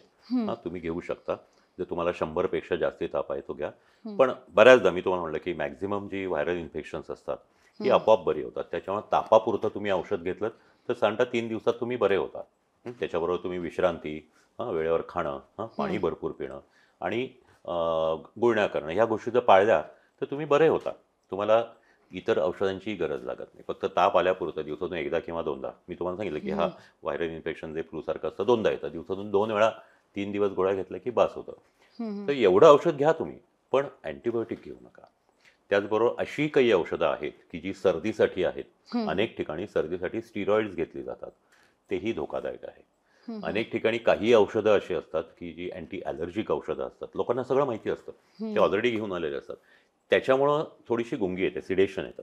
तुम्ही घेऊ शकता. जर तुम्हाला 100 पेक्षा जास्ती ताप आहे तो घ्या. पण बऱ्याचदा मी तुम्हाला म्हणलं की मॅक्झिमम जी व्हायरल इन्फेक्शन्स असतात ती आपोआप बरी होतात. त्याच्यामुळे तापापुरतं तुम्ही औषध घेतलं तर साधारणतः 3 दिवसात तुम्ही बरे होता. त्याच्याबरोबर तुम्ही विश्रांती, वेळेवर खाणं, पाणी भरपूर पिणं आणि गुळण्या करणं, ह्या गोष्टी जर पाळल्या तर तुम्ही बरे होता. तुम्हाला इतर औषधांची गरज लागत नाही. फक्त ताप आल्यापुरतं दिवसातून एकदा किंवा 2दा. मी तुम्हाला सांगितलं की हा व्हायरल इन्फेक्शन जे फ्लूसारखं असतं 2दा येतं. दिवसातून 2 वेळा 3 दिवस गोळ्या घेतल्या की बास होतं. तर एवढं औषध घ्या तुम्ही, पण अँटीबायोटिक घेऊ नका. त्याचबरोबर अशी काही औषधं आहेत की जी सर्दीसाठी आहेत. अनेक ठिकाणी सर्दीसाठी स्टिरॉइड्स घेतली जातात, तेही धोकादायक आहे. अनेक ठिकाणी काही औषधं अशी असतात की जी अँटी ॲलर्जिक औषधं असतात. लोकांना सगळं माहिती असतं, ते ऑलरेडी घेऊन आलेले असतात. त्याच्यामुळं थोडीशी गुंगी येते, सिडेशन येतं.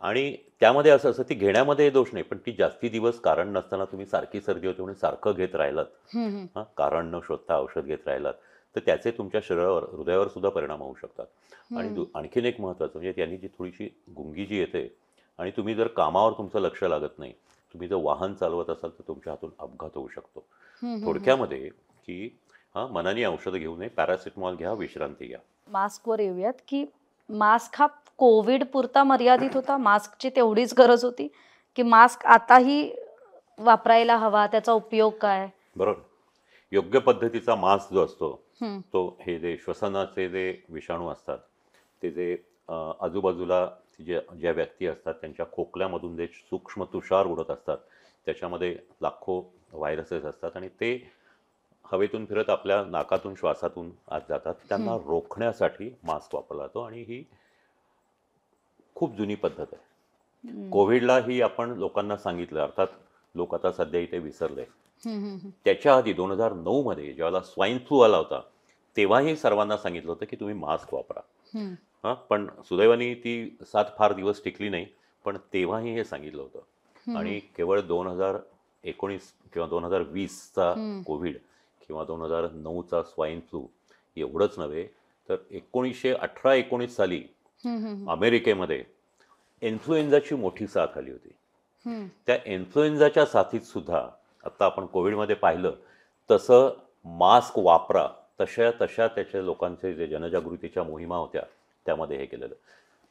आणि त्यामध्ये असं असं ती घेण्यामध्ये दोष नाही, पण ती जास्ती दिवस कारण नसताना तुम्ही सारखी सर्दी होते म्हणून सारखं घेत राहिलात, हां, कारण न शोधता औषध घेत राहिलात, तर त्याचे तुमच्या शरीरावर, हृदयावर सुद्धा परिणाम होऊ शकतात. आणि आणखीन एक महत्त्वाचं म्हणजे त्यांनी जी थोडीशी गुंगी जी येते, आणि तुम्ही जर कामावर तुमचं लक्ष लागत नाही, तुम्ही जर वाहन चालवत असाल तर तुमच्या हातून अपघात होऊ शकतो. थोडक्यामध्ये की हां, मनाने औषधं घेऊ नये, पॅरासिटामॉल घ्या, विश्रांती घ्या. मास्कवर येऊयात, की मास्क हा कोविड पुरता मर्यादित होता, मास्कची तेवढीच गरज होती, की मास्क आताही वापरायला हवा, त्याचा उपयोग काय? बरोबर. योग्य पद्धतीचा मास्क जो असतो, हं, तो हे जे श्वसनाचे जे विषाणू असतात, ते जे आजूबाजूला ज्या व्यक्ती असतात त्यांच्या खोकल्यामधून जे सूक्ष्म तुषार उडत असतात, त्याच्यामध्ये लाखो व्हायरसेस असतात आणि ते हवेतून फिरत आपल्या नाकातून, श्वासातून आत जातात. त्यांना हं, रोखण्यासाठी मास्क वापरला जातो आणि ही खूप जुनी पद्धत आहे. हं, कोविडला ही आपण लोकांना सांगितलं, अर्थात लोक आता सध्या इथे विसरले. हं, हं, हं, त्याच्या आधी 2009 मध्ये ज्यावेळेला स्वाईन फ्लू आला होता, तेव्हाही सर्वांना सांगितलं होतं की तुम्ही मास्क वापरा. हं, हां, पण सुदैवाने ती साथ फार दिवस टिकली नाही. पण तेव्हाही हे सांगितलं होतं. हं, हं, आणि केवळ 2019 किंवा 2020चा हं, कोविड किंवा 2009चा स्वाईन फ्लू एवढंच नव्हे, तर 1918-19 साली हं, हं, अमेरिकेमध्ये इन्फ्लुएन्झाची मोठी साथ आली होती. हं, त्या इन्फ्लुएन्झाच्या साथीत सुद्धा आत्ता आपण कोविडमध्ये पाहिलं तसं मास्क वापरा, तशा तशा त्याच्या लोकांचे जे जनजागृतीच्या मोहिमा होत्या त्यामध्ये हे केलेलं.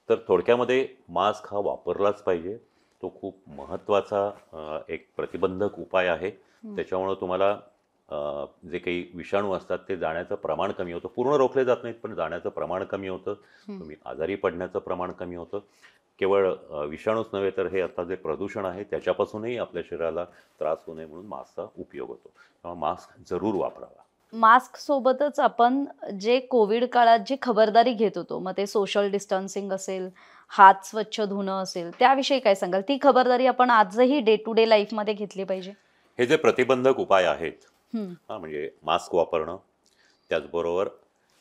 तर थोडक्यामध्ये मास्क हा वापरलाच पाहिजे. तो खूप महत्त्वाचा एक प्रतिबंधक उपाय आहे. हं, त्याच्यामुळं तुम्हाला जे काही विषाणू असतात ते जाण्याचं प्रमाण कमी होतं. पूर्ण रोखले जात नाहीत, पण जाण्याचं प्रमाण कमी होतं. हं. तुम्ही आजारी पडण्याचं प्रमाण कमी होतं. केवळ विषाणूच नव्हे, तर हे आता जे प्रदूषण आहे त्याच्यापासूनही आपल्या शरीराला त्रास होऊ नये म्हणून मास्कचा उपयोग होतो. तेव्हा मास्क जरूर वापरावा. मास्क सोबतच आपण जे कोविड काळात जी खबरदारी घेत होतो, मग ते सोशल डिस्टन्सिंग असेल, हात स्वच्छ धुणं असेल, त्याविषयी काय सांगाल? ती खबरदारी आपण आजही डे टू डे लाईफमध्ये घेतली पाहिजे? हे जे प्रतिबंधक उपाय आहेत, हं, हां, म्हणजे मास्क वापरणं, त्याचबरोबर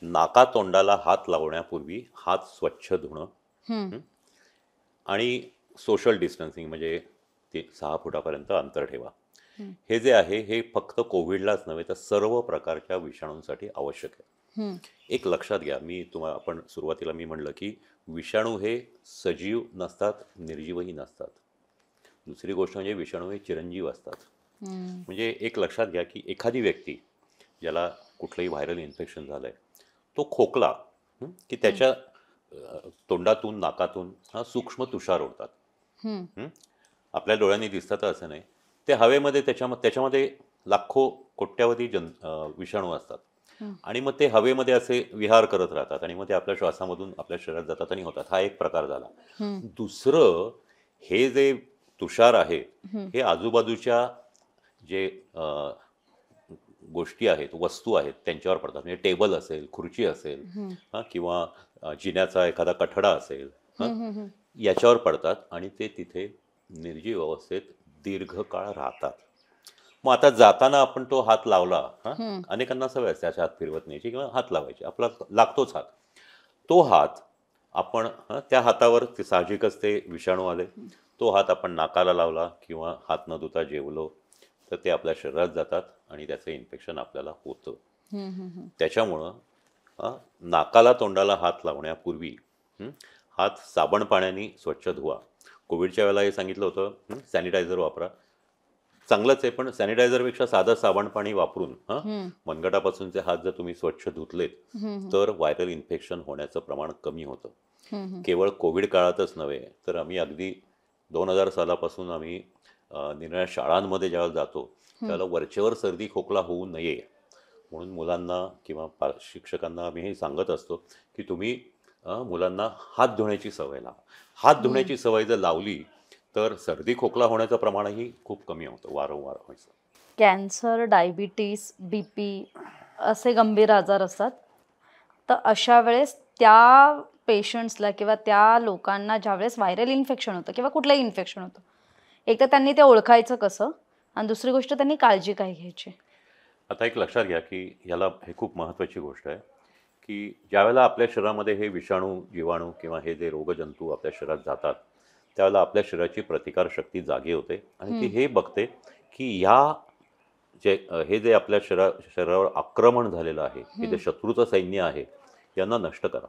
नाकातोंडाला हात लावण्यापूर्वी हात स्वच्छ धुणं, हं, हं, आणि सोशल डिस्टन्सिंग म्हणजे ते 6 फुटापर्यंत अंतर ठेवा. हं, हे जे आहे हे फक्त कोविडलाच नव्हे तर सर्व प्रकारच्या विषाणूंसाठी आवश्यक आहे. हं, एक लक्षात घ्या, आपण सुरुवातीला म्हणलं की विषाणू हे सजीव नसतात, निर्जीवही नसतात. दुसरी गोष्ट म्हणजे विषाणू हे चिरंजीव असतात. हं, म्हणजे एक लक्षात घ्या की एखादी व्यक्ती ज्याला कुठलंही व्हायरल इन्फेक्शन झालंय, तो खोकला, की हं, त्याच्या तोंडातून, नाकातून सूक्ष्म तुषार उडतात. हं, हं? आपल्या डोळ्यांनी दिसतात असं नाही. ते हवेमध्ये त्याच्यामध्ये लाखो कोट्यावधी विषाणू असतात. हं, आणि मग ते हवेमध्ये असे विहार करत राहतात आणि मग ते आपल्या श्वासामधून आपल्या शरीरात जातात आणि होतात. हा एक प्रकार झाला. हं, दुसरं, हे जे तुषार आहे, हं, हे आजूबाजूच्या जे गोष्टी आहेत, वस्तू आहेत त्यांच्यावर पडतात. म्हणजे टेबल असेल, खुर्ची असेल, हं, किंवा जिन्याचा एखादा कठडा असेल, हां, हं, हं, हं, याच्यावर पडतात आणि ते तिथे निर्जीव अवस्थेत दीर्घकाळ राहतात. मग आता जाताना आपण तो हात लावला, हां, हं, अनेकांना सवय असते अशा हात फिरवत न्यायची किंवा हात लावायची. आपला लागतोच हात. तो हात आपण, त्या हातावर ते साहजिकच ते विषाणू आले. तो हात आपण नाकाला लावला किंवा हात न धुता जेवलो, तर ते आपल्या शरीरात जातात आणि त्याचं इन्फेक्शन आपल्याला होतं. हं, हं, हं, त्याच्यामुळं नाकाला तोंडाला हात लावण्यापूर्वी हं, हात साबण पाण्याने स्वच्छ धुवा. कोविडच्या वेळेला हे सांगितलं होतं, सॅनिटायझर वापरा. चांगलंच आहे, पण सॅनिटायझरपेक्षा साधं साबण पाणी वापरून हं, मनगटापासूनचे हात जर तुम्ही स्वच्छ धुतलेत, हं, तर व्हायरल इन्फेक्शन होण्याचं प्रमाण कमी होतं. हं, हं, केवळ कोविड काळातच नव्हे, तर आम्ही अगदी 2000 सालापासून आम्ही निरनिराळ्या शाळांमध्ये ज्यावेळेला जातो, हं, त्यावेळेला वरचेवर सर्दी खोकला होऊ नये म्हणून मुलांना किंवा शिक्षकांना आम्ही हे सांगत असतो की तुम्ही मुलांना हात धुण्याची सवय लावा. हात हं. धुण्याची सवय जर लावली तर सर्दी खोकला होण्याचं प्रमाणही खूप कमी होतं, वारंवार व्हायचं. कॅन्सर, डायबिटीज, बीपी असे गंभीर आजार असतात. तर अशा वेळेस त्या पेशंट्सला किंवा त्या लोकांना ज्यावेळेस व्हायरल इन्फेक्शन होतं किंवा कुठलंही इन्फेक्शन होतं, एक तर त्यांनी ते ओळखायचं कसं? आणि दुसरी गोष्ट त्यांनी काळजी काय घ्यायची? आता एक लक्षात घ्या की ह्याला हे खूप महत्त्वाची गोष्ट आहे की ज्यावेळेला आपल्या शरीरामध्ये हे विषाणू, जीवाणू किंवा हे जे रोगजंतू आपल्या शरीरात जातात, त्यावेळेला आपल्या शरीराची प्रतिकारशक्ती जागी होते आणि ती हे बघते की हे जे आपल्या शरीरावर आक्रमण झालेलं आहे, हे जे शत्रूचं सैन्य आहे, यांना नष्ट करा.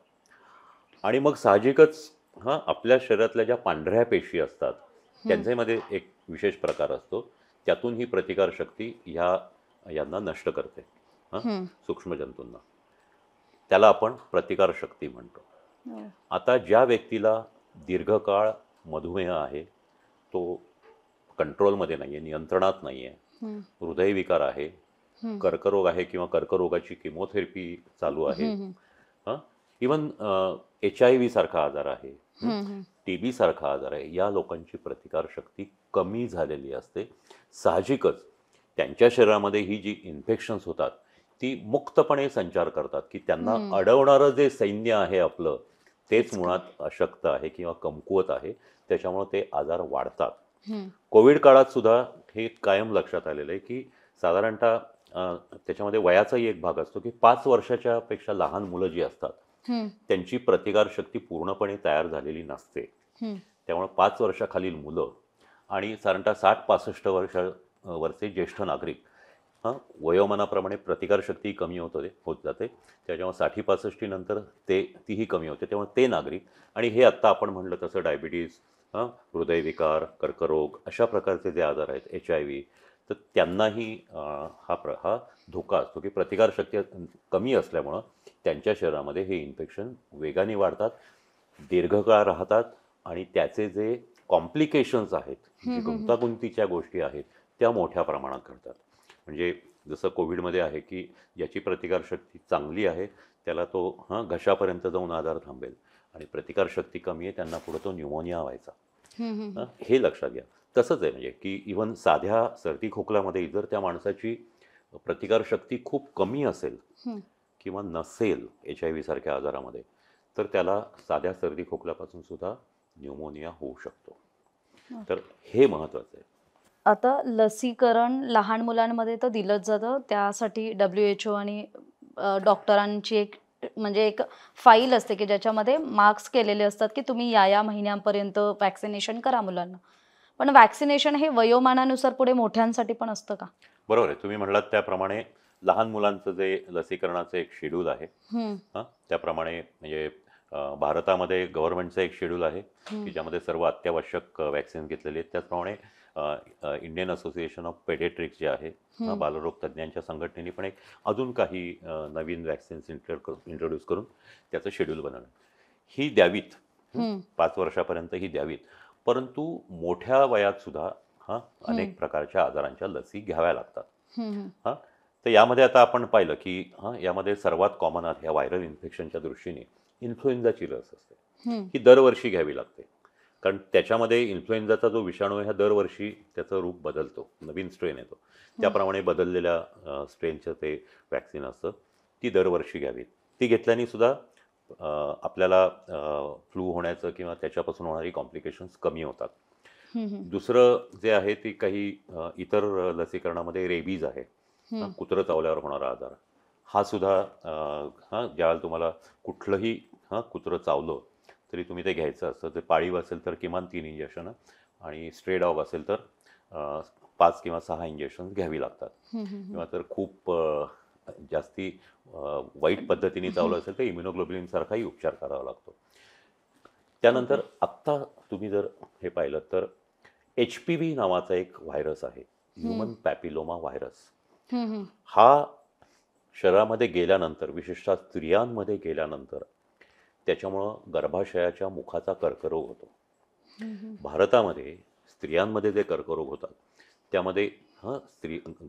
आणि मग साहजिकच आपल्या शरीरातल्या ज्या पांढऱ्या पेशी असतात त्यांच्यामध्ये एक विशेष प्रकार असतो, त्यातून ही प्रतिकारशक्ती यांना नष्ट करते, सूक्ष्म जंतूंना. त्याला आपण प्रतिकारशक्ती म्हणतो. आता ज्या व्यक्तीला दीर्घकाळ मधुमेह आहे, तो कंट्रोलमध्ये नाही आहे, नियंत्रणात नाही आहे, हृदयविकार आहे, कर्करोग आहे किंवा कर्करोगाची किमोथेरपी चालू आहे, इवन HIV सारखा आजार आहे, TB सारखा आजार आहे, या लोकांची प्रतिकारशक्ती कमी झालेली असते. साहजिकच त्यांच्या शरीरामध्ये ही जी इन्फेक्शन्स होतात ती मुक्तपणे संचार करतात की त्यांना अडवणारं जे सैन्य आहे आपलं, तेच मुळात अशक्त आहे किंवा कमकुवत आहे. त्याच्यामुळे ते आजार वाढतात. कोविड काळात सुद्धा हे कायम लक्षात आलेलं आहे की साधारणतः त्याच्यामध्ये वयाचाही एक भाग असतो की 5 वर्षाच्या पेक्षा लहान मुलं जी असतात त्यांची प्रतिकारशक्ती पूर्णपणे तयार झालेली नसते. त्यामुळे 5 वर्षाखालील मुलं आणि साधारणतः 60-65 वर्षे ज्येष्ठ नागरिक, वयोमानाप्रमाणे प्रतिकारशक्ती कमी होत जाते. त्याच्यामुळे 60-65 नंतर तीही कमी होते. त्यामुळे ते नागरिक आणि हे आत्ता आपण म्हणलं तसं डायबिटीज, हृदयविकार, कर्करोग अशा प्रकारचे जे आजार आहेत, HIV, तर त्यांनाही हा धोका असतो की प्रतिकारशक्ती कमी असल्यामुळं त्यांच्या शरीरामध्ये हे इन्फेक्शन वेगाने वाढतात, दीर्घकाळ राहतात आणि त्याचे जे कॉम्प्लिकेशन्स आहेत, जे गुंतागुंतीच्या गोष्टी आहेत, त्या मोठ्या प्रमाणात घडतात. म्हणजे जसं कोविडमध्ये आहे की ज्याची प्रतिकारशक्ती चांगली आहे त्याला तो घशापर्यंत जाऊन आजार थांबेल आणि प्रतिकारशक्ती कमी आहे त्यांना पुढे तो न्यूमोनिया व्हायचा. हे लक्षात घ्या. तसंच आहे म्हणजे की इव्हन साध्या सर्दी खोकल्यामध्ये जर त्या माणसाची प्रतिकारशक्ती खूप कमी असेल किंवा नसेल HIV सारख्या आजारामध्ये, तर त्याला साध्या सर्दी खोकल्यापासून सुद्धा न्यूमोनिया होऊ शकतो. तर हे महत्त्वाचं आहे. आता लसीकरण लहान मुलांमध्ये तर दिलंच जातं. त्यासाठी WHO आणि डॉक्टरांची एक फाईल असते की ज्याच्यामध्ये मार्क्स केलेले असतात की तुम्ही या महिन्यांपर्यंत वॅक्सिनेशन करा मुलांना. पण वॅक्सिनेशन हे वयोमानानुसार पुढे मोठ्यांसाठी पण असतं का? बरोबर आहे. तुम्ही म्हणलात त्याप्रमाणे लहान मुलांचं जे लसीकरणाचं एक शेड्यूल आहे, त्याप्रमाणे म्हणजे भारतामध्ये गव्हर्नमेंटचं एक शेड्यूल आहे की ज्यामध्ये सर्व अत्यावश्यक वॅक्सिन घेतलेले आहेत. त्याचप्रमाणे इंडियन असोसिएशन ऑफ पेडियाट्रिक्स जे आहे, बालरोग तज्ज्ञांच्या संघटनेने पण एक अजून काही नवीन वॅक्सिन्स इंट्रोड्यूस करून त्याचं शेड्यूल बनवलं. ही द्यावीत, 5 वर्षापर्यंत ही द्यावीत. परंतु मोठ्या वयात सुद्धा अनेक प्रकारच्या आजारांच्या लसी घ्याव्या लागतात. तर यामध्ये आता आपण पाहिलं की यामध्ये सर्वात कॉमन आहे, या व्हायरल इन्फेक्शनच्या दृष्टीने इन्फ्लुएन्झाची लस असते. ही दरवर्षी घ्यावी लागते, कारण त्याच्यामध्ये इन्फ्लुएन्झाचा जो विषाणू आहे हा दरवर्षी त्याचं रूप बदलतो, नवीन स्ट्रेन येतो. त्याप्रमाणे बदललेल्या स्ट्रेनचं ते वॅक्सिन असतं, ती दरवर्षी घ्यावीत. ती घेतल्याने सुद्धा आपल्याला फ्लू होण्याचं किंवा त्याच्यापासून होणारी कॉम्प्लिकेशन्स कमी होतात. दुसरं जे आहे ती काही इतर लसीकरणामध्ये रेबीज आहे, कुत्रं चावल्यावर होणारा आजार, हा सुद्धा ज्यावेळेला तुम्हाला कुठलंही कुत्रं चावलं तरी तुम्ही ते घ्यायचं असतं. ते पाळीव असेल तर किमान 3 इंजेक्शन आणि स्ट्रे डॉग असेल तर 5 किंवा 6 इंजेक्शन घ्यावी लागतात. किंवा तर खूप जास्ती वाईट पद्धतीने चावलं असेल तर इम्युनोग्लोब्युलिन सारखाही उपचार करावा लागतो. त्यानंतर आत्ता तुम्ही जर हे पाहिलं तर HPV नावाचा एक व्हायरस आहे, ह्युमन पॅपिलोमा व्हायरस. हा शरीरामध्ये गेल्यानंतर, विशेषतः स्त्रियांमध्ये गेल्यानंतर त्याच्यामुळं गर्भाशयाच्या मुखाचा कर्करोग होतो. भारतामध्ये स्त्रियांमध्ये जे कर्करोग होतात त्यामध्ये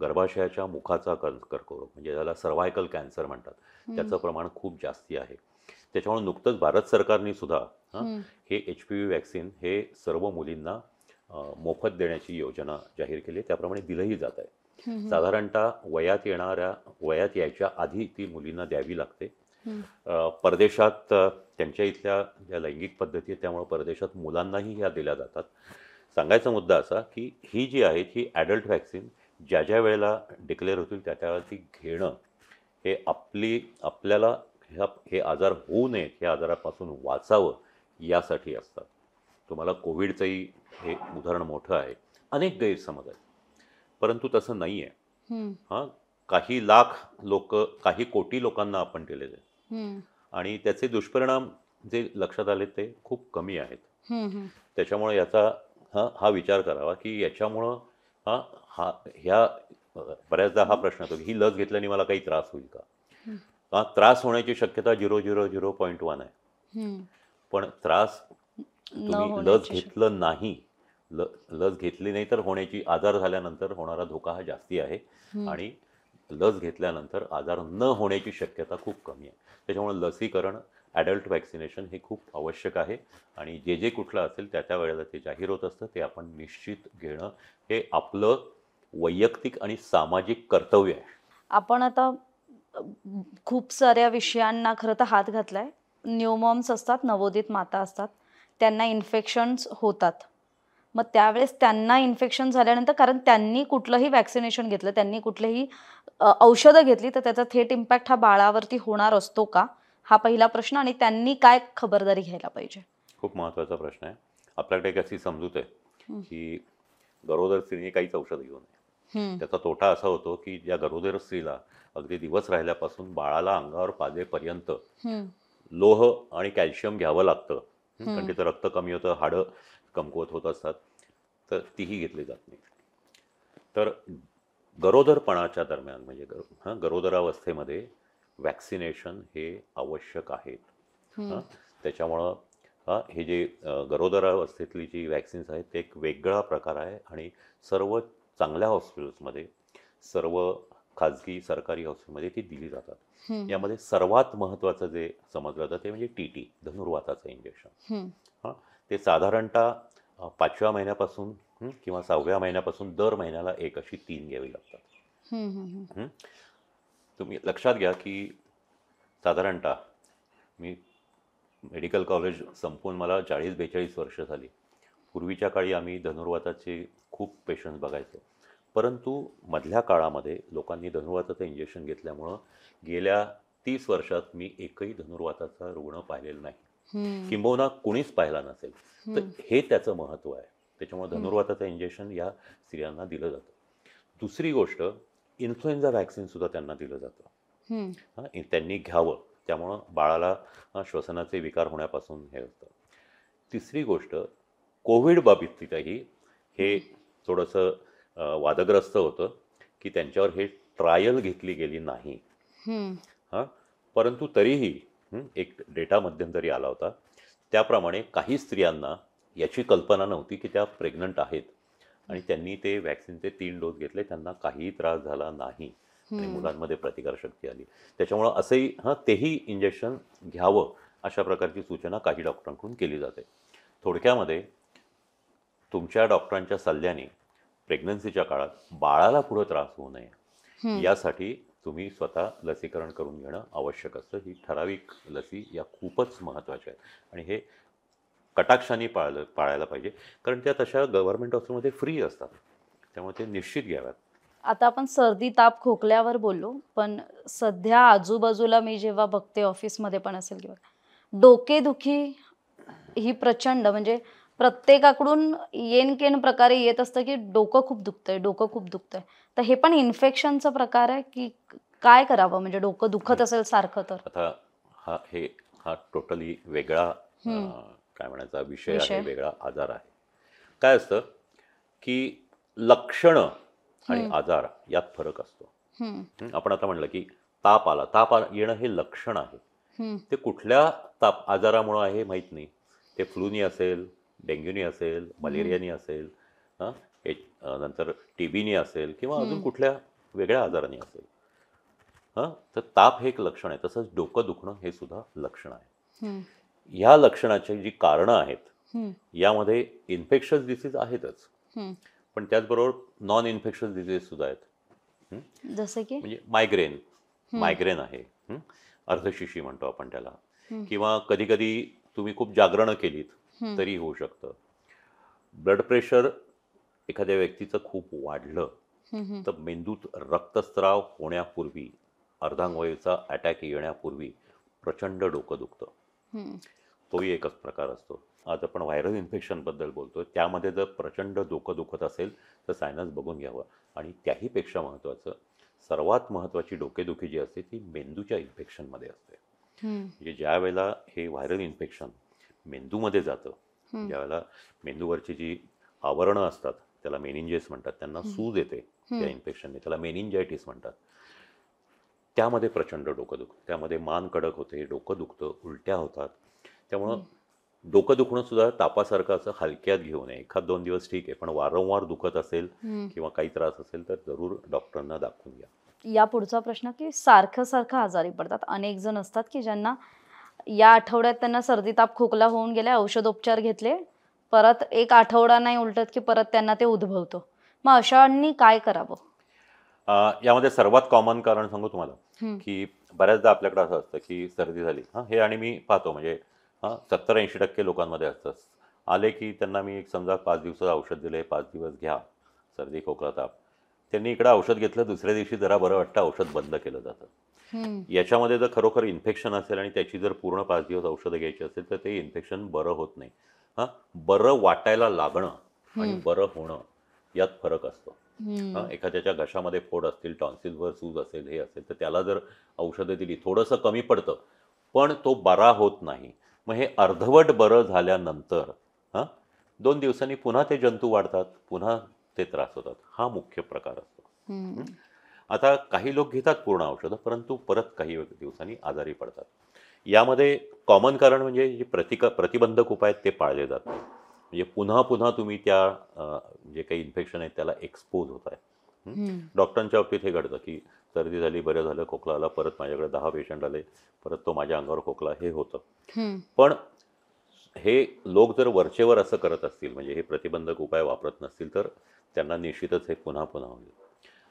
गर्भाशयाच्या मुखाचा कर्करोग म्हणजे ज्याला सर्व्हायकल कॅन्सर म्हणतात, त्याचं प्रमाण खूप जास्ती आहे. त्याच्यामुळे नुकतंच भारत सरकारने सुद्धा हे HPV वॅक्सिन हे सर्व मुलींना मोफत देण्याची योजना जाहीर केली. त्याप्रमाणे दिलंही जात आहे. साधारणतः वयात यायच्या आधी ती मुलींना द्यावी लागते. परदेशात त्यांच्या इथल्या ज्या लैंगिक पद्धती आहेत त्यामुळे परदेशात मुलांनाही ह्या दिल्या जातात. सांगायचा मुद्दा असा की ही जी आहे ही ॲडल्ट व्हॅक्सिन ज्या वेळेला डिक्लेअर होतील त्या वेळेला ती घेणं हे आपल्याला हे आजार होऊ नयेत, ह्या आजारापासून वाचावं यासाठी असतात. तुम्हाला कोविडचंही हे उदाहरण मोठं आहे. अनेक गैरसमज आहेत, परंतु तसं नाही आहे. हम्म, हां, काही लाख लोक, काही कोटी लोकांना आपण दिलेले आहे हम्म, आणि त्याचे दुष्परिणाम जे लक्षात आले ते खूप कमी आहेत. हम्म, हम्म, त्याच्यामुळे याचा हा विचार करावा की याच्यामुळं हा हा ह्या बऱ्याचदा हा प्रश्न येतो की ही लस घेतल्याने मला काही त्रास होईल का? त्रास होण्याची शक्यता 0.001 आहे. हम्म. पण त्रास न तुम्ही लस होण्याची शक्यता. घेतलं नाही, लस घेतली नाही तर होण्याची, आजार झाल्यानंतर होणारा धोका हा जास्ती आहे आणि लस घेतल्यानंतर आजार न होण्याची शक्यता खूप कमी आहे. त्याच्यामुळे लसीकरण, ॲडल्ट वॅक्सिनेशन हे खूप आवश्यक आहे आणि जे जे कुठलं असेल त्या त्या वेळेला ते जाहीर होत असतं, ते आपण निश्चित घेणं हे आपलं वैयक्तिक आणि सामाजिक कर्तव्य आहे. आपण आता अ, खूप साऱ्या विषयांना खरं तर हात घातलाय. न्यूमॉम्स असतात, नवोदित माता असतात, त्यांना इन्फेक्शन्स होतात. मग त्यावेळेस त्यांना इन्फेक्शन झाल्यानंतर, कारण त्यांनी कुठलंही वॅक्सिनेशन घेतलं, त्यांनी कुठलेही औषधं घेतली, तर त्याचा थेट इम्पॅक्ट हा बाळावरती होणार असतो का? हा पहिला प्रश्न. आणि त्यांनी काय खबरदारी घ्यायला पाहिजे? खूप महत्त्वाचा प्रश्न आहे. आपल्याकडे एक अशी समजूत आहे हं. की गरोदर स्त्रीने काहीच औषध घेऊ नये. हं, त्याचा तोटा असा होतो की ज्या गरोदर स्त्रीला अगदी दिवस राहिल्यापासून बाळाला अंगावर पाजेपर्यंत हं, लोह आणि कॅल्शियम घ्यावं लागतं. कारण हं, तिथं रक्त कमी होतं, हाडं कमकुवत होत असतात, तर तीही घेतली जात नाही. तर गरोदरपणाच्या दरम्यान म्हणजे गरोदरावस्थेमध्ये वॅक्सिनेशन हे आवश्यक आहेत. हं, त्याच्यामुळं हे जे गरोदरावस्थेतली जी वॅक्सिन्स आहेत ते एक वेगळा प्रकार आहे आणि सर्व चांगल्या हॉस्पिटल्समध्ये, सर्व खाजगी सरकारी हॉस्पिटलमध्ये ती दिली जातात. हं, यामध्ये सर्वात महत्त्वाचं जे समजलं जातं ते म्हणजे TT, धनुर्वाताचं इंजेक्शन. हं, हां, ते साधारणतः 5व्या महिन्यापासून किंवा 6व्या महिन्यापासून दर महिन्याला एक अशी 3 घ्यावी लागतात. हं, हं, हं, हं. तुम्ही लक्षात घ्या की साधारणतः मी मेडिकल कॉलेज संपवून मला 40-42 वर्ष झाली. पूर्वीच्या काळी आम्ही धनुर्वाताचे खूप पेशंट्स बघायचो. परंतु मधल्या काळामध्ये लोकांनी धनुर्वाताचं इंजेक्शन घेतल्यामुळं गेल्या 30 वर्षात मी एकही धनुर्वाताचा रुग्ण पाहिलेला नाही. हं, किंबहुना कुणीच पाहिला नसेल. तर हं, हे त्याचं महत्त्व आहे. त्याच्यामुळे हं, धनुर्वाताचं इंजेक्शन या स्त्रियांना दिलं जातं. दुसरी गोष्ट, इन्फ्लुएन्झा वॅक्सिनसुद्धा त्यांना दिलं जातं. हं, त्यांनी घ्यावं. त्यामुळं बाळाला श्वसनाचे विकार होण्यापासून हे होतं. तिसरी गोष्ट, कोविड बाबतीतही हे हं, थोडंसं वादग्रस्त होतं की त्यांच्यावर हे ट्रायल घेतली गेली नाही. हं, हां, परंतु तरीही एक डेटा मध्यंतरी आला होता. त्याप्रमाणे काही स्त्रियांना याची कल्पना नव्हती की त्या प्रेग्नंट आहेत आणि त्यांनी ते वॅक्सिनचे 3 डोस घेतले. त्यांना काहीही त्रास झाला नाही आणि हं. मुलांमध्ये प्रतिकारशक्ती आली. त्याच्यामुळं असंही तेही इंजेक्शन घ्यावं अशा प्रकारची सूचना काही डॉक्टरांकडून केली जाते. थोडक्यामध्ये तुमच्या डॉक्टरांच्या सल्ल्याने प्रेग्नन्सीच्या काळात बाळाला पुढं त्रास होऊ नये यासाठी तुम्ही स्वतः लसीकरण करून घेणं आवश्यक असतं. ही ठराविक लसी या खूपच महत्त्वाच्या आहेत आणि हे कटाक्षाने पाळायला पाहिजे, कारण त्या तशा गव्हर्नमेंट हॉस्पिटलमध्ये फ्री असतात. त्यामुळे ते निश्चित घ्याव्यात. आता आपण सर्दी, ताप, खोकल्यावर बोललो, पण सध्या आजूबाजूला मी जेव्हा बघते, ऑफिसमध्ये पण असेल किंवा डोकेदुखी ही प्रचंड, म्हणजे प्रत्येकाकडून येनकेन प्रकारे येत असतं, की डोकं खूप दुखतंय, डोकं खूप दुखतंय. तर हे पण इन्फेक्शनचा प्रकार आहे, की काय करावं म्हणजे डोकं दुखत नाही, असेल सारखं तर? आता हा हे हा टोटली वेगळा हं, काय म्हणायचा विषय आहे, विषय. वेगळा आजार आहे. काय असतं की लक्षणं आणि हं, आजार यात फरक असतो. हं, आपण आता म्हणलं की येणं हे लक्षण आहे. हं, ते कुठल्या आजारामुळं आहे माहीत नाही. ते फ्लूनी असेल, डेंग्यूनी असेल, हं, मलेरियानी असेल, हां, नंतर TBनी असेल किंवा अजून हं, कुठल्या वेगळ्या आजाराने असेल. तर ताप हे एक लक्षण आहे. तसंच डोकं दुखणं हे सुद्धा लक्षण आहे. हं, ह्या लक्षणाची जी कारणं आहेत, हं, यामध्ये इन्फेक्शस डिसीज आहेतच. हं. पण त्याचबरोबर नॉन इन्फेक्शस डिसीज सुद्धा आहेत. हं? जसे की? म्हणजे मायग्रेन हं, मायग्रेन आहे. अर्धशिशी म्हणतो आपण त्याला. हं, किंवा कधी-कधी तुम्ही खूप जागरणं केलीत, हं, तरी होऊ शकतं. ब्लड प्रेशर एखाद्या व्यक्तीचं खूप वाढलं, हं, हं, तर मेंदूत रक्तस्राव होण्यापूर्वी, अर्धांगवायूचा अटॅक येण्यापूर्वी प्रचंड डोकं दुखतं. हं, तोही एकच प्रकार असतो. आज आपण व्हायरल इन्फेक्शनबद्दल बोलतो, त्यामध्ये जर प्रचंड डोकं दुखत असेल तर सायनस बघून घ्यावं. आणि त्याहीपेक्षा महत्त्वाचं, सर्वात महत्त्वाची डोकेदुखी जी असते ती मेंदूच्या इन्फेक्शनमध्ये असते. म्हणजे ज्या वेळेला हे व्हायरल इन्फेक्शन मेंदूमध्ये जातं, ज्यावेळेला मेंदूवरची जी आवरणं असतात त्याला मेनिंजेस म्हणतात, त्यांना सूज येते त्या इन्फेक्शनने, त्याला मेनिंजायटिस म्हणतात. त्यामध्ये प्रचंड डोकं दुखतं, त्यामध्ये मान कडक होते, डोकं दुखतं, उलट्या होतात. त्यामुळं डोकं दुखणं सुद्धा तापासारखं असं हलक्यात घेऊ नये. 1-2 दिवस ठीक आहे, पण वारंवार दुखत असेल किंवा काही त्रास असेल तर जरूर डॉक्टरांना दाखवून घ्या. या पुढचा प्रश्न की सारखं सारखं आजारी पडतात. अनेक जण असतात की ज्यांना या आठवड्यात त्यांना सर्दी ताप खोकला होऊन गेले, औषधोपचार घेतले, परत एक आठवडा नाही उलटत की परत त्यांना ते उद्भवतं. मग अशांनी काय करावं? यामध्ये सर्वात कॉमन कारण सांगू तुम्हाला, की बऱ्याचदा आपल्याकडे असं असतं की सर्दी झाली, हे आणि मी पाहतो म्हणजे 70-80% लोकांमध्ये असतं. आले की त्यांना मी समजा 5 दिवसाचं औषध दिले, 5 दिवस घ्या सर्दी खोकला ताप. त्यांनी इकडं औषध घेतलं, दुसऱ्या दिवशी जरा बरं वाटतं, औषध बंद केलं जातं. याच्यामध्ये जर खरोखर इन्फेक्शन असेल आणि त्याची जर पूर्ण 5 दिवस औषधं घ्यायची असेल तर ते इन्फेक्शन बरं होत नाही. बरं वाटायला लागणं आणि बरं होणं यात फरक असतो. एखाद्याच्या घशामध्ये फोड असतील, टॉन्सिलवर सूज असेल, हे असेल, तर त्याला जर औषधं दिली थोडंसं कमी पडतं, पण तो बरा होत नाही. मग हे अर्धवट बरं झाल्यानंतर 2 दिवसांनी पुन्हा ते जंतू वाढतात, पुन्हा ते त्रास होतात. हा मुख्य प्रकार असतो. आता काही लोक घेतात पूर्ण औषधं, परंतु परत काही दिवसांनी आजारी पडतात. यामध्ये कॉमन कारण म्हणजे जे प्रतिबंधक उपाय आहेत ते पाळले जात नाहीत. म्हणजे पुन्हा पुन्हा तुम्ही त्या जे काही इन्फेक्शन आहे त्याला एक्सपोज होत आहे. डॉक्टरांच्या बाबतीत हे घडतं की सर्दी झाली, बरं झालं, खोकला आला, परत माझ्याकडे 10 पेशंट आले, परत तो माझ्या अंगावर खोकला, हे होतं. पण हे लोक जर वरचेवर असं करत असतील, म्हणजे हे प्रतिबंधक उपाय वापरत नसतील, तर त्यांना निश्चितच हे पुन्हा पुन्हा होईल.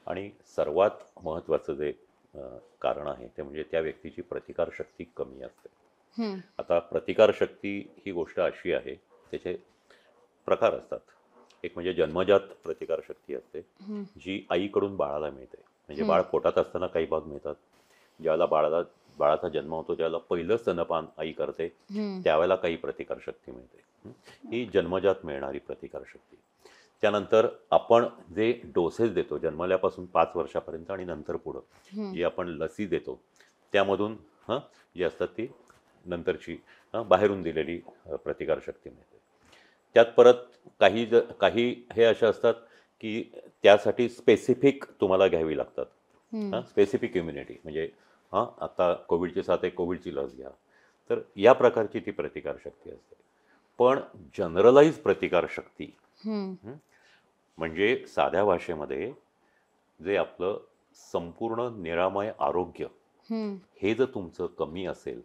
आणि सर्वात महत्त्वाचं जे कारण आहे ते म्हणजे त्या व्यक्तीची प्रतिकारशक्ती कमी असते. आता प्रतिकारशक्ती ही गोष्ट अशी आहे, त्याचे प्रकार असतात. एक म्हणजे जन्मजात प्रतिकारशक्ती असते, जी आईकडून बाळाला मिळते. म्हणजे बाळ पोटात असताना काही भाग मिळतात. ज्यावेळेला बाळाचा जन्म होतो त्यावेळेला पहिलं स्तनपान आई करते, त्यावेळेला काही प्रतिकारशक्ती मिळते. ही जन्मजात मिळणारी प्रतिकारशक्ती. त्यानंतर आपण जे डोसेस देतो जन्मल्यापासून 5 वर्षापर्यंत आणि नंतर पुढं जी आपण लसी देतो, त्यामधून जी असतात ती नंतरची बाहेरून दिलेली प्रतिकारशक्ती मिळते. त्यात परत काही हे अशा असतात की त्यासाठी स्पेसिफिक तुम्हाला घ्यावी लागतात. स्पेसिफिक इम्युनिटी म्हणजे आता कोविडची साथ आहे, कोविडची लस घ्या. तर या प्रकारची ती प्रतिकारशक्ती असते. पण जनरलाइज प्रतिकारशक्ती म्हणजे साध्या भाषेमध्ये जे आपलं संपूर्ण निरामय आरोग्य, हे जर तुमचं कमी असेल,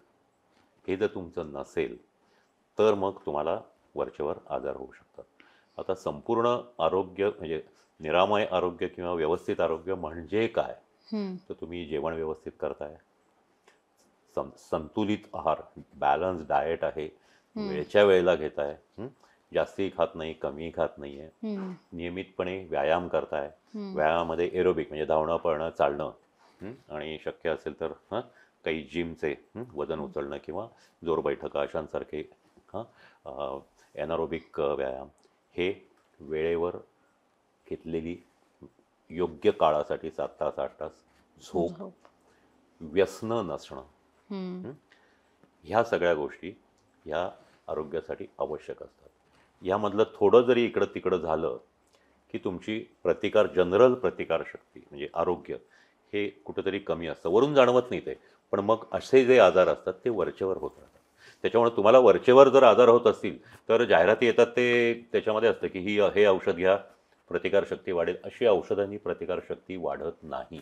हे जर तुमचं नसेल, तर मग तुम्हाला वरचेवर आजार होऊ शकतात. आता संपूर्ण आरोग्य म्हणजे निरामय आरोग्य किंवा व्यवस्थित आरोग्य म्हणजे काय? तर तुम्ही जेवण व्यवस्थित करताय, संतुलित आहार, बॅलन्स डाएट आहे, वेळच्या वेळेला घेताय, जास्ती खात नाही, कमी खात नाही आहे, नियमितपणे व्यायाम करताय, व्यायामामध्ये एरोबिक म्हणजे धावणं, पळणं, चालणं, आणि शक्य असेल तर काही जिमचे वजन उचलणं किंवा जोर बैठका अशांसारखे एनारोबिक व्यायाम, हे वेळेवर घेतलेली योग्य काळासाठी 7 तास 8 तास झोप, व्यसनं नसणं, ह्या सगळ्या गोष्टी ह्या आरोग्यासाठी आवश्यक असतात. यामधलं थोडं जरी इकडं तिकडं झालं की तुमची जनरल प्रतिकारशक्ती म्हणजे आरोग्य हे कुठंतरी कमी असतं. वरून जाणवत नाही ते, पण मग असे जे आजार असतात ते वरचेवर होत राहतात. त्याच्यामुळे तुम्हाला वरचेवर जर आजार होत असतील तर जाहिराती येतात, ते त्याच्यामध्ये असतं की हे औषध घ्या, प्रतिकारशक्ती वाढेल. अशी औषधांनी प्रतिकारशक्ती वाढत नाही.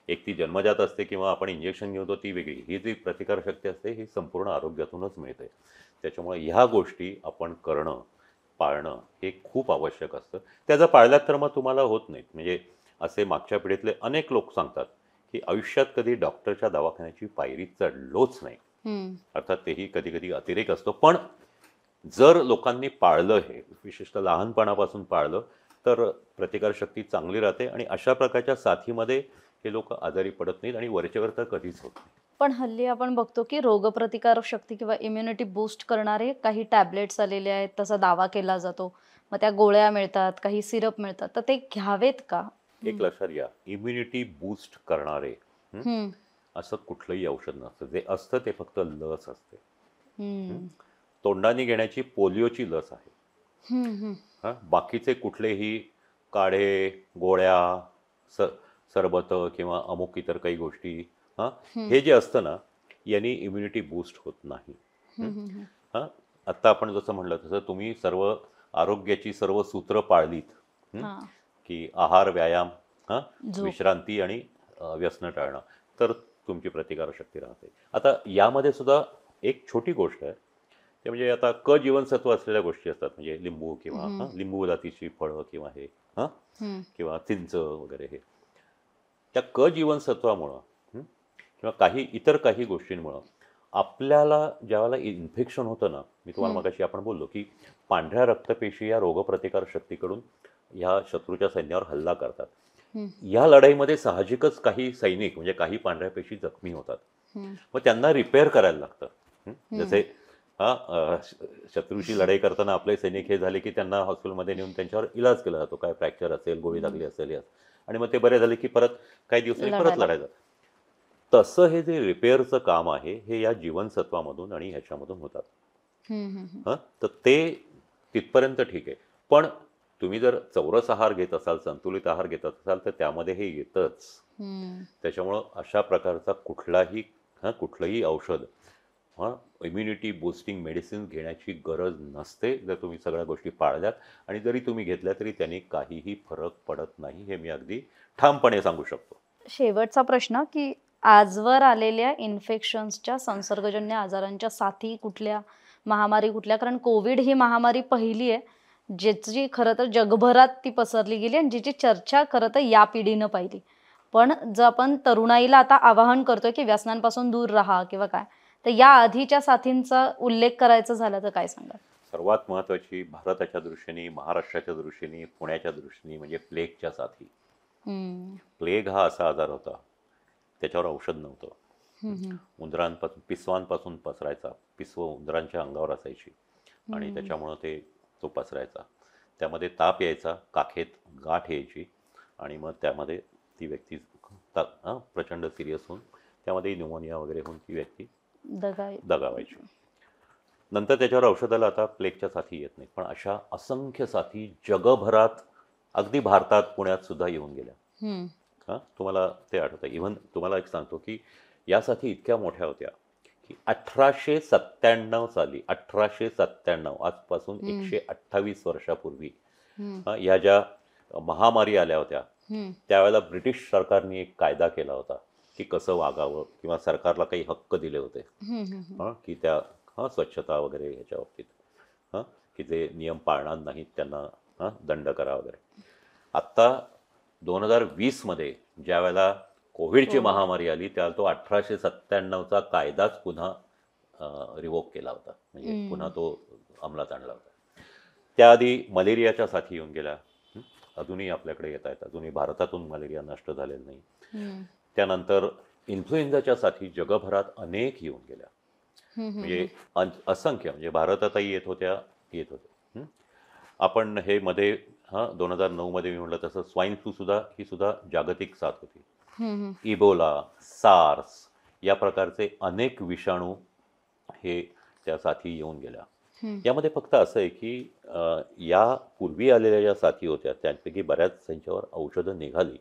एक ती जन्मजात असते किंवा आपण इंजेक्शन घेतो ती वेगळी. ही जी प्रतिकारशक्ती असते ही संपूर्ण आरोग्यातूनच मिळते. त्याच्यामुळे ह्या गोष्टी आपण करणं, पाळणं हे खूप आवश्यक असतं. त्या जर पाळल्यात तर मग तुम्हाला होत नाहीत. म्हणजे असे मागच्या पिढीतले अनेक लोक सांगतात की आयुष्यात कधी डॉक्टरच्या दवाखान्याची पायरी चढलोच नाही. अर्थात तेही कधी कधी अतिरेक असतो, पण जर लोकांनी पाळलं, हे विशेषतः लहानपणापासून पाळलं, तर प्रतिकारशक्ती चांगली राहते आणि अशा प्रकारच्या साथीमध्ये हे लोक आजारी पडत नाहीत आणि वरचेवर तर कधीच होत नाही. पण हल्ली आपण बघतो की रोगप्रतिकारक शक्ती किंवा इम्युनिटी बूस्ट करणारे काही टॅबलेट्स आलेले आहेत, तसा दावा केला जातो. मग त्या गोळ्या मिळतात, काही सिरप मिळतात, तर ते घ्यावेत का? एक लक्षात घ्या, इम्युनिटी बूस्ट करणारे हं, हं, असं कुठलंही औषध नसतं. जे असतं ते फक्त लस असते. हं? हं, तोंडाने घेण्याची पोलिओची लस आहे. हं, हं, बाकीचे कुठलेही काढे, गोळ्या, स सरबतं किंवा अमुक इतर काही गोष्टी, हां, हं, हे जे असतं ना, यांनी इम्युनिटी बूस्ट होत नाही. हं, हं, हं. हां, आत्ता आपण जसं म्हटलं तसं तुम्ही सर्व आरोग्याची सर्व सूत्र पाळलीत, हं, हां, की आहार, व्यायाम, हां, झोप. विश्रांती आणि व्यसनं टाळणं, तर तुमची प्रतिकारशक्ती राहते. आता यामध्ये सुद्धा एक छोटी गोष्ट आहे, ते म्हणजे आता क जीवनसत्व असलेल्या गोष्टी असतात, म्हणजे लिंबू किंवा हं, लिंबू जातीची फळं किंवा हे, हां, हं, किंवा चिंच वगैरे हे. त्या क जीवनसत्वामुळं, हं, किंवा काही गोष्टींमुळं आपल्याला ज्यावेळेला इन्फेक्शन होतं ना, मी तुम्हाला हं, मगाशी आपण बोललो, की पांढऱ्या रक्तपेशी या रोगप्रतिकार शक्तीकडून ह्या शत्रूच्या सैन्यावर हल्ला करतात. हं, या लढाईमध्ये साहजिकच काही सैनिक म्हणजे काही पांढऱ्या पेशी जखमी होतात. हं, मग त्यांना रिपेअर करायला लागतं. हं, जसे शत्रूची लढाई करताना आपले सैनिक हे झाले, की त्यांना हॉस्पिटलमध्ये नेऊन त्यांच्यावर इलाज केला जातो. काय फ्रॅक्चर असेल, गोळी हं. लागली असेल यात. आणि मग ते बरे झाले, की परत काही दिवसांनी परत लढायला. लढायचं. तसं हे जे रिपेअरचं काम आहे, हे या जीवनसत्वामधून आणि ह्याच्यामधून होतात. हं, हं, हं, तर ते तिथपर्यंत ठीक आहे. पण तुम्ही जर चौरस आहार घेत असाल, संतुलित आहार घेत असाल, तर त्यामध्ये हे येतंच. हं, त्याच्यामुळं अशा प्रकारचा कुठलंही औषध, इम्युनिटी बूस्टिंग मेडिसिन घेण्याची गरज नसते, जर तुम्ही सगळ्या गोष्टी पाळल्यात. आणि जरी तुम्ही घेतल्या तरी त्यांनी काहीही फरक पडत नाही, हे मी अगदी ठामपणे सांगू शकतो. शेवटचा प्रश्न, की आजवर आलेल्या इन्फेक्शन्सच्या संसर्गजन्य आजारांच्या साथी कुठल्या? महामारी कुठल्या? कारण कोविड ही महामारी पहिली आहे, ज्याची खरं तर जगभरात ती पसरली गेली आणि जिची चर्चा खरं तर या पिढीनं पाहिली. पण जर आपण तरुणाईला आता आवाहन करतोय, की व्यसनांपासून दूर राहा किंवा काय, तर या आधीच्या साथींचा उल्लेख करायचा झाला तर काय सांगाल? सर्वात महत्त्वाची भारताच्या दृष्टीने, महाराष्ट्राच्या दृष्टीने, पुण्याच्या दृष्टीने म्हणजे प्लेगच्या साथी. हं, प्लेग हा असा आजार होता, त्याच्यावर औषध नव्हतं. हं, हं, पिसवांपासून पसरायचा. पिसवं उंदरांच्या अंगावर असायची आणि हं. त्याच्यामुळं तो पसरायचा. त्यामध्ये ताप यायचा, काखेत गाठ यायची आणि मग त्यामध्ये ती व्यक्ती प्रचंड सिरियस होऊन त्यामध्ये न्यूमोनिया वगैरे होऊन ती व्यक्ती दगाई. दगावायची. नंतर त्याच्यावर औषधाला आता प्लेगच्या साथी येत नाहीत. पण अशा असंख्य साथी जगभरात, अगदी भारतात, पुण्यात सुद्धा येऊन गेल्या. हं, तुम्हाला ते आठवतं. इव्हन तुम्हाला एक सांगतो, की या साथी इतक्या मोठ्या होत्या, की 1897 साली, 1897, आजपासून हं, 128 वर्षापूर्वी, हं, या ज्या महामारी आल्या होत्या, हं, त्यावेळेला ब्रिटिश सरकारने एक कायदा केला होता, की कसं वागावं किंवा सरकारला काही हक्क दिले होते, हं, हं, हं. की त्या स्वच्छता वगैरे ह्याच्या बाबतीत, हां, की जे नियम पाळणार नाहीत त्यांना दंड करा वगैरे. आत्ता 2020मध्ये ज्यावेळेला कोविडची कोविड. महामारी आली, त्यावेळेला तो 1897चा कायदाच पुन्हा रिवोक केला होता. म्हणजे पुन्हा हं, तो अंमलात आणला होता. त्याआधी मलेरियाच्या साथी येऊन गेल्या. हं. अजूनही आपल्याकडे येत आहेत. अजूनही भारतातून मलेरिया नष्ट झालेला नाही. हं, त्यानंतर इन्फ्लुएन्झाच्या साथी जगभरात अनेक येऊन गेल्या. हं, हं, म्हणजे हं. असंख्य, म्हणजे भारतातही येत होते. आपण हे मध्ये 2009 मध्ये मी म्हटलं तसं स्वाईन फ्लू सुद्धा ही सुद्धा जागतिक साथ होती. हं, हं, इबोला, सार्स या प्रकारचे अनेक विषाणू हे त्या साथी येऊन गेल्या. हं, यामध्ये फक्त असं आहे, की या पूर्वी आलेल्या ज्या साथी होत्या त्यापैकी बऱ्याच त्यांच्यावर औषधं निघाली.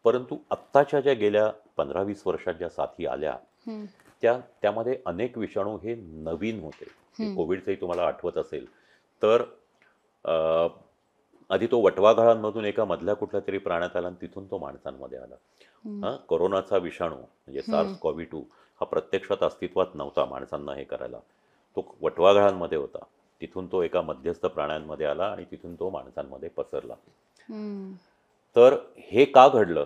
परंतु आत्ताच्या ज्या गेल्या 15-20 वर्षात ज्या साथी आल्या, हं, त्यामध्ये अनेक विषाणू हे नवीन होते. हे हं, कोविडचंही तुम्हाला आठवत असेल तर, अ, आधी तो वटवाघळांमधून एका मधल्या कुठल्यातरी प्राण्यात आला आणि तिथून तो माणसांमध्ये आला. हं, कोरोनाचा विषाणू म्हणजे हं, सार्स कोव्ही 2 हा प्रत्यक्षात अस्तित्वात नव्हता माणसांना हे करायला. तो वटवाघळांमध्ये होता. तिथून तो एका मध्यस्थ प्राण्यांमध्ये आला आणि तिथून तो माणसांमध्ये पसरला. हं, तर हे का घडलं?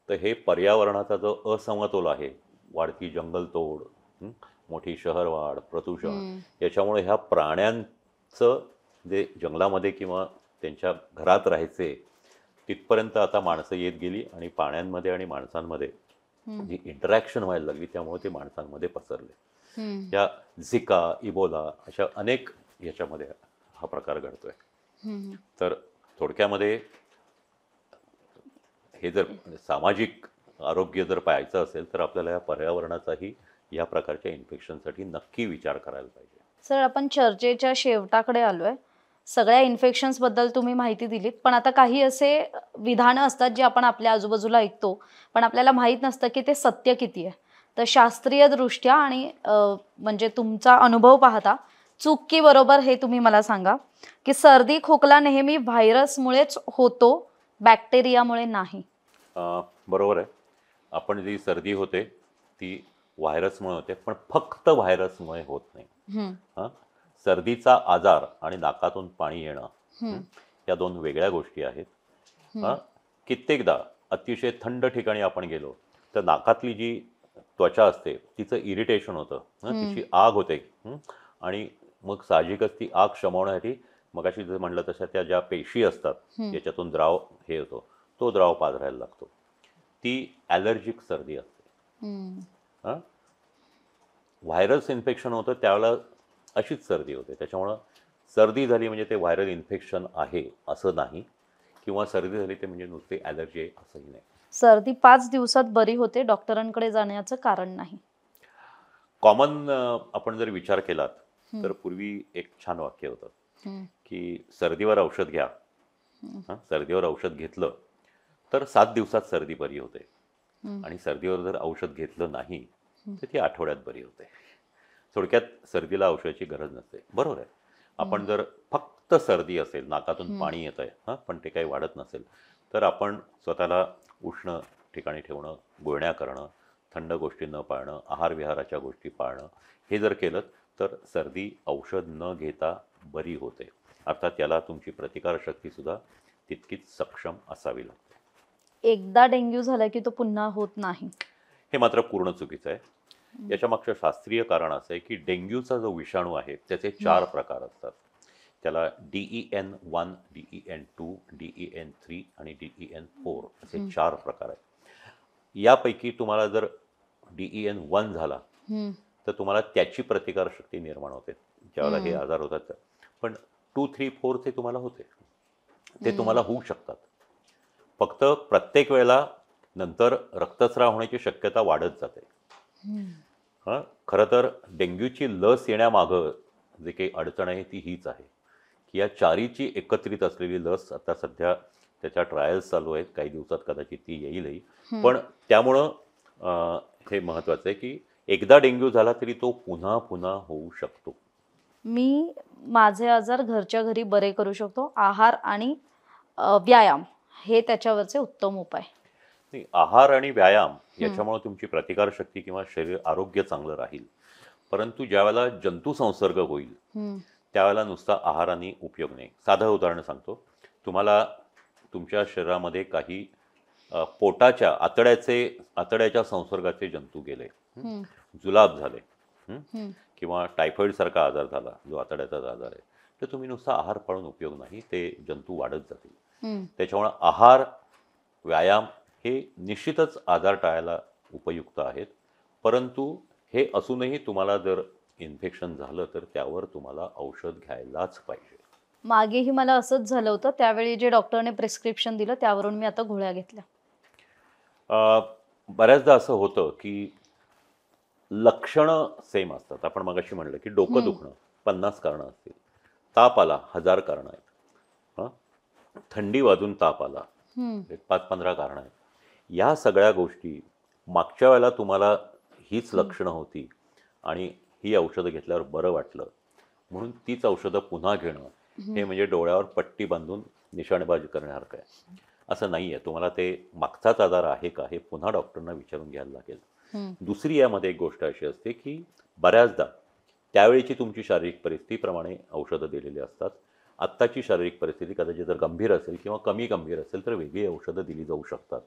तर हे पर्यावरणाचा जो असमतोल आहे, वाढती जंगलतोड, हं, मोठी शहरवाढ, प्रदूषण, हं, याच्यामुळे ह्या प्राण्यांचं जे जंगलामध्ये किंवा त्यांच्या घरात राहायचे, तिथपर्यंत आता माणसं येत गेली आणि पाण्यांमध्ये आणि माणसांमध्ये जी इंटरॅक्शन व्हायला लागली त्यामुळे ते माणसांमध्ये पसरले. या झिका, इबोला अशा अनेक याच्यामध्ये हा प्रकार घडतोय. तर थोडक्यामध्ये हे जर सामाजिक आरोग्य जर पाहायचं असेल तर आपल्याला या पर्यावरणाचाही या प्रकारच्या इन्फेक्शनसाठी नक्की विचार करायला पाहिजे. सर, आपण चर्चेच्या शेवटाकडे आलोय. सगळ्या इन्फेक्शन्स बद्दल तुम्ही माहिती दिलीत, पण आता काही असे विधानं असतात जे आपण आपल्या आजूबाजूला ऐकतो, पण आपल्याला माहीत नसतं की ते सत्य किती आहे. तर शास्त्रीय दृष्ट्या आणि म्हणजे तुमचा अनुभव पाहता चूक की बरोबर हे तुम्ही मला सांगा, की सर्दी खोकला नेहमी व्हायरसमुळेच होतो, बॅक्टेरियामुळे नाही? बरोबर आहे. आपण जी सर्दी होते ती व्हायरसमुळे होते, पण फक्त व्हायरसमुळे होत नाही. हां, सर्दीचा आजार आणि नाकातून पाणी येणं या दोन वेगळ्या गोष्टी आहेत. हां, कित्येकदा अतिशय थंड ठिकाणी आपण गेलो तर नाकातली जी त्वचा असते तिचं इरिटेशन होतं, तिची आग होते. आणि मग साहजिकच ती आग शमवण्यासाठी मगाशी जर म्हणलं तशा त्या ज्या पेशी असतात याच्यातून द्राव हे होतो, तो द्राव पाझरायला लागतो. ती ॲलर्जिक सर्दी असते. हां, व्हायरस इन्फेक्शन होतं त्यावेळेला अशीच सर्दी होते. त्याच्यामुळं सर्दी झाली म्हणजे ते व्हायरल इन्फेक्शन आहे असं नाही, किंवा सर्दी झाली ते म्हणजे नुसती ॲलर्जी आहे असंही नाही. सर्दी 5 दिवसात बरी होते, डॉक्टरांकडे जाण्याचं कारण नाही. कॉमन आपण जर विचार केलात तर पूर्वी एक छान वाक्य होतं की सर्दीवर औषध घ्या. सर्दीवर औषध घेतलं तर 7 दिवसात सर्दी बरी होते, आणि सर्दीवर जर औषध घेतलं नाही तर ती आठवड्यात बरी होते. थोडक्यात सर्दीला औषधाची गरज नसते. बरोबर आहे. आपण जर फक्त सर्दी असेल, नाकातून पाणी येत आहे पण ते काही वाढत नसेल, तर आपण स्वतःला उष्ण ठिकाणी ठेवणं, गुळण्या करणं, थंड गोष्टी न पाळणं, आहारविहाराच्या गोष्टी पाळणं, हे जर केलं तर सर्दी औषध न घेता बरी होते. अर्थात याला तुमची प्रतिकारशक्तीसुद्धा तितकीच सक्षम असावी लागते. एकदा डेंग्यू झाला की तो पुन्हा होत नाही. हे मात्र पूर्ण चुकीचं आहे. याच्या मागचं शास्त्रीय कारण असं आहे की डेंग्यूचा जो विषाणू आहे त्याचे 4 प्रकार असतात. त्याला DEN1, DEN2, DEN3 आणि DEN4 असे 4 प्रकार आहेत. यापैकी तुम्हाला जर DEN1 झाला तर तुम्हाला त्याची प्रतिकारशक्ती निर्माण होते ज्यावेळेला हे आजार होतात. पण 2, 3, 4 ते तुम्हाला होते, ते तुम्हाला होऊ शकतात. फक्त प्रत्येक वेळेला नंतर रक्तस्राव होण्याची शक्यता वाढत जाते. खरं तर डेंग्यूची लस येण्यामागं जे काही अडचण आहे ती हीच आहे की या चारीची एकत्रित असलेली लस आता सध्या त्याच्या ट्रायल्स चालू आहेत. काही दिवसात कदाचित ती येईलही. पण त्यामुळं हे महत्त्वाचं आहे की एकदा डेंग्यू झाला तरी तो पुन्हा पुन्हा होऊ शकतो. मी माझे आजार घरच्या घरी बरे करू शकतो. आहार आणि व्यायाम हे त्याच्यावरचे उत्तम उपाय. नाही, आहार आणि व्यायाम याच्यामुळे तुमची प्रतिकारशक्ती किंवा शरीर आरोग्य चांगलं राहील. परंतु ज्यावेळेला जंतू संसर्ग होईल त्यावेळेला नुसता आहाराने उपयोग नाही. साधं उदाहरण सांगतो तुम्हाला. तुमच्या शरीरामध्ये काही पोटाच्या आतड्याच्या संसर्गाचे जंतू गेले, जुलाब झाले, किंवा टायफॉइड सारखा आजार झाला जो आतड्याचा आजार आहे, तर तुम्ही नुसता आहार पाळून उपयोग नाही, ते जंतू वाढत जातील. त्याच्यामुळे आहार व्यायाम हे निश्चितच आजार टाळायला उपयुक्त आहेत. परंतु हे असूनही तुम्हाला जर इन्फेक्शन झालं तर त्यावर तुम्हाला औषध घ्यायलाच पाहिजे. मागेही मला असंच झालं होतं. त्यावेळी जे डॉक्टरने प्रिस्क्रिप्शन दिलं त्यावरून मी आता गोळ्या घेतल्या. बऱ्याचदा असं होतं की लक्षणं सेम असतात. आपण मगाशी म्हणलं की डोकं दुखणं 50 कारणं असतील, ताप आला 1000 कारणं आहेत, थंडी वाजून ताप आला 5-15 कारणं आहेत. या सगळ्या गोष्टी मागच्या वेळेला तुम्हाला हीच लक्षणं होती आणि ही औषधं घेतल्यावर बरं वाटलं म्हणून तीच औषधं पुन्हा घेणं हे म्हणजे डोळ्यावर पट्टी बांधून निशाणेबाजी करण्यासारखं आहे. असं नाही आहे. तुम्हाला ते मागचाच आजार आहे का हे पुन्हा डॉक्टरना विचारून घ्यायला लागेल. दुसरी यामध्ये एक गोष्ट अशी असते की बऱ्याचदा त्यावेळीची तुमची शारीरिक परिस्थितीप्रमाणे औषधं दिलेली असतात. आत्ताची शारीरिक परिस्थिती कदाचित जर गंभीर असेल किंवा कमी गंभीर असेल तर वेगळी औषधं दिली जाऊ शकतात.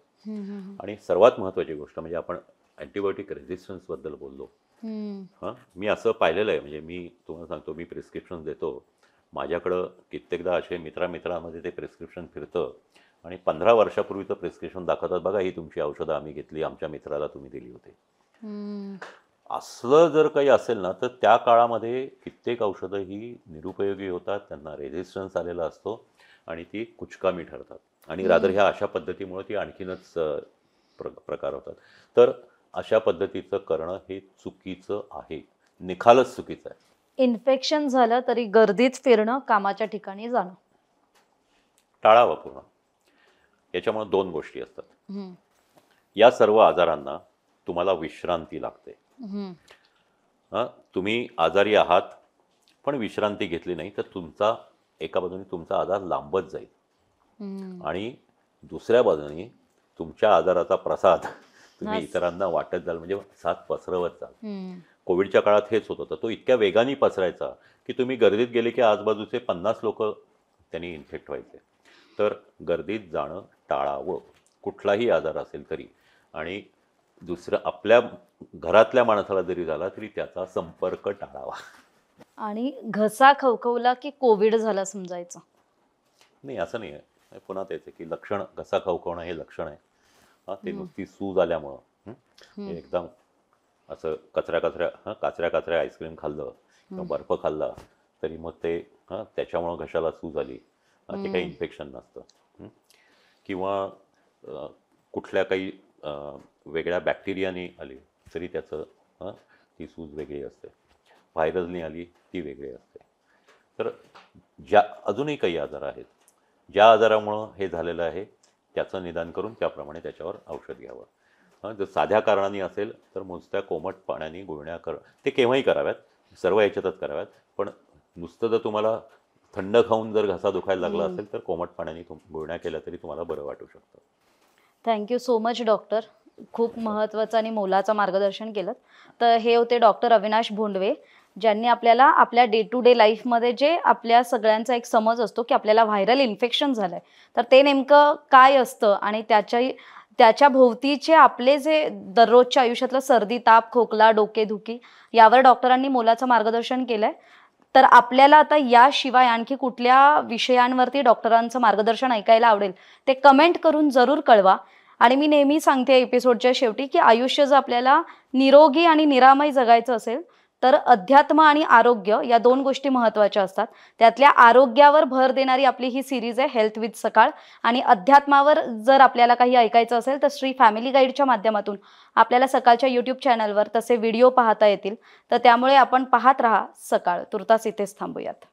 आणि सर्वात महत्त्वाची गोष्ट म्हणजे आपण अँटीबायोटिक रेझिस्टन्सबद्दल बोललो. मी असं पाहिलेलं आहे. म्हणजे मी तुम्हाला सांगतो, मी प्रिस्क्रिप्शन देतो. माझ्याकडं कित्येकदा असे मित्रांमध्ये ते प्रिस्क्रिप्शन फिरतं आणि 15 वर्षापूर्वीचं प्रिस्क्रिप्शन दाखवतात, बघा ही तुमची औषधं आम्ही घेतली, आमच्या मित्राला तुम्ही दिली होती. असलं जर काही असेल ना, तर त्या काळामध्ये कित्येक औषधं ही निरुपयोगी होतात, त्यांना रेझिस्टन्स आलेला असतो आणि ती कुचकामी ठरतात. आणि रादर ह्या अशा पद्धतीमुळे ती आणखीनच प्रकार होतात. तर अशा पद्धतीचं करणं हे चुकीचं आहे, निखालच चुकीचं आहे. इन्फेक्शन झालं तरी गर्दीत फिरणं, कामाच्या ठिकाणी जाणं टाळावं पूर्ण. याच्यामुळे 2 गोष्टी असतात. या सर्व आजारांना तुम्हाला विश्रांती लागते. तुम्ही आजारी आहात पण विश्रांती घेतली नाही तर तुमचा एका बाजूने तुमचा आजार लांबत जाईल आणि दुसऱ्या बाजूने तुमच्या आजाराचा प्रसाद तुम्ही इतरांना वाटत जाल, म्हणजे साथ पसरवत जाल. कोविडच्या काळात हेच होत होतं. तो इतक्या वेगाने पसरायचा की तुम्ही गर्दीत गेले की आजूबाजूचे 50 लोक त्यांनी इन्फेक्ट व्हायचे. तर गर्दीत जाणं टाळावं, कुठलाही आजार असेल तरी. आणि दुसरं, आपल्या घरातल्या माणसाला जरी झाला तरी त्याचा संपर्क टाळावा. आणि घसा खवखवला की कोविड झाला समजायचं नाही, असं नाही आहे. पुन्हा तेच आहे की लक्षण, घसा खवखवणं हे लक्षण आहे. ते नुसती सूज आल्यामुळं एकदम असं काचऱ्या आईस्क्रीम खाल्लं किंवा बर्फ खाल्ला तरी मग ते त्याच्यामुळं घशाला सूज आली, ते काही इन्फेक्शन नसतं. किंवा कुठल्या काही वेगळ्या बॅक्टेरियाने आली तरी त्याचं ती सूज वेगळी असते, व्हायरसने आली ती वेगळी असते. तर अजूनही काही आजार आहेत, ज्या आजारामुळं हे झालेलं आहे त्याचं निदान करून त्याप्रमाणे त्याच्यावर औषध घ्यावं. जर साध्या कारणाने असेल तर मोजत्या कोमट पाण्याने गुळण्या ते केव्हाही कराव्यात, सर्व याच्यातच कराव्यात. पण नुसतं जर तुम्हाला थंड खाऊन जर घसा दुखायला लागला असेल तर कोमट पाण्याने गुळण्या केल्या तरी तुम्हाला बरं वाटू शकतं. थँक्यू सो मच डॉक्टर, खूप महत्त्वाचं आणि मोलाचं मार्गदर्शन केलं. तर हे होते डॉक्टर अविनाश भोंडवे, ज्यांनी आपल्याला आपल्या डे टू डे लाईफमध्ये जे आपल्या सगळ्यांचा एक समज असतो की आपल्याला व्हायरल इन्फेक्शन झालं आहे, तर ते नेमकं काय असतं आणि त्याच्या भोवतीचे आपले जे दररोजच्या आयुष्यातलं सर्दी, ताप, खोकला, डोकेदुखी यावर डॉक्टरांनी मोलाचं मार्गदर्शन केलं आहे. तर आपल्याला आता याशिवाय आणखी कुठल्या विषयांवरती डॉक्टरांचं मार्गदर्शन ऐकायला आवडेल ते कमेंट करून जरूर कळवा. आणि मी नेहमी सांगते एपिसोडच्या शेवटी की आयुष्य जर आपल्याला निरोगी आणि निरामय जगायचं असेल तर अध्यात्म आणि आरोग्य या 2 गोष्टी महत्त्वाच्या असतात. त्यातल्या आरोग्यावर भर देणारी आपली ही सिरीज आहे हेल्थ विथ सकाळ. आणि अध्यात्मावर जर आपल्याला काही ऐकायचं असेल तर श्री फॅमिली गाईडच्या माध्यमातून आपल्याला सकाळच्या यूट्यूब चॅनलवर तसे व्हिडिओ पाहता येतील. तर त्यामुळे आपण पाहत राहा सकाळ. तुर्तास इथेच थांबूयात.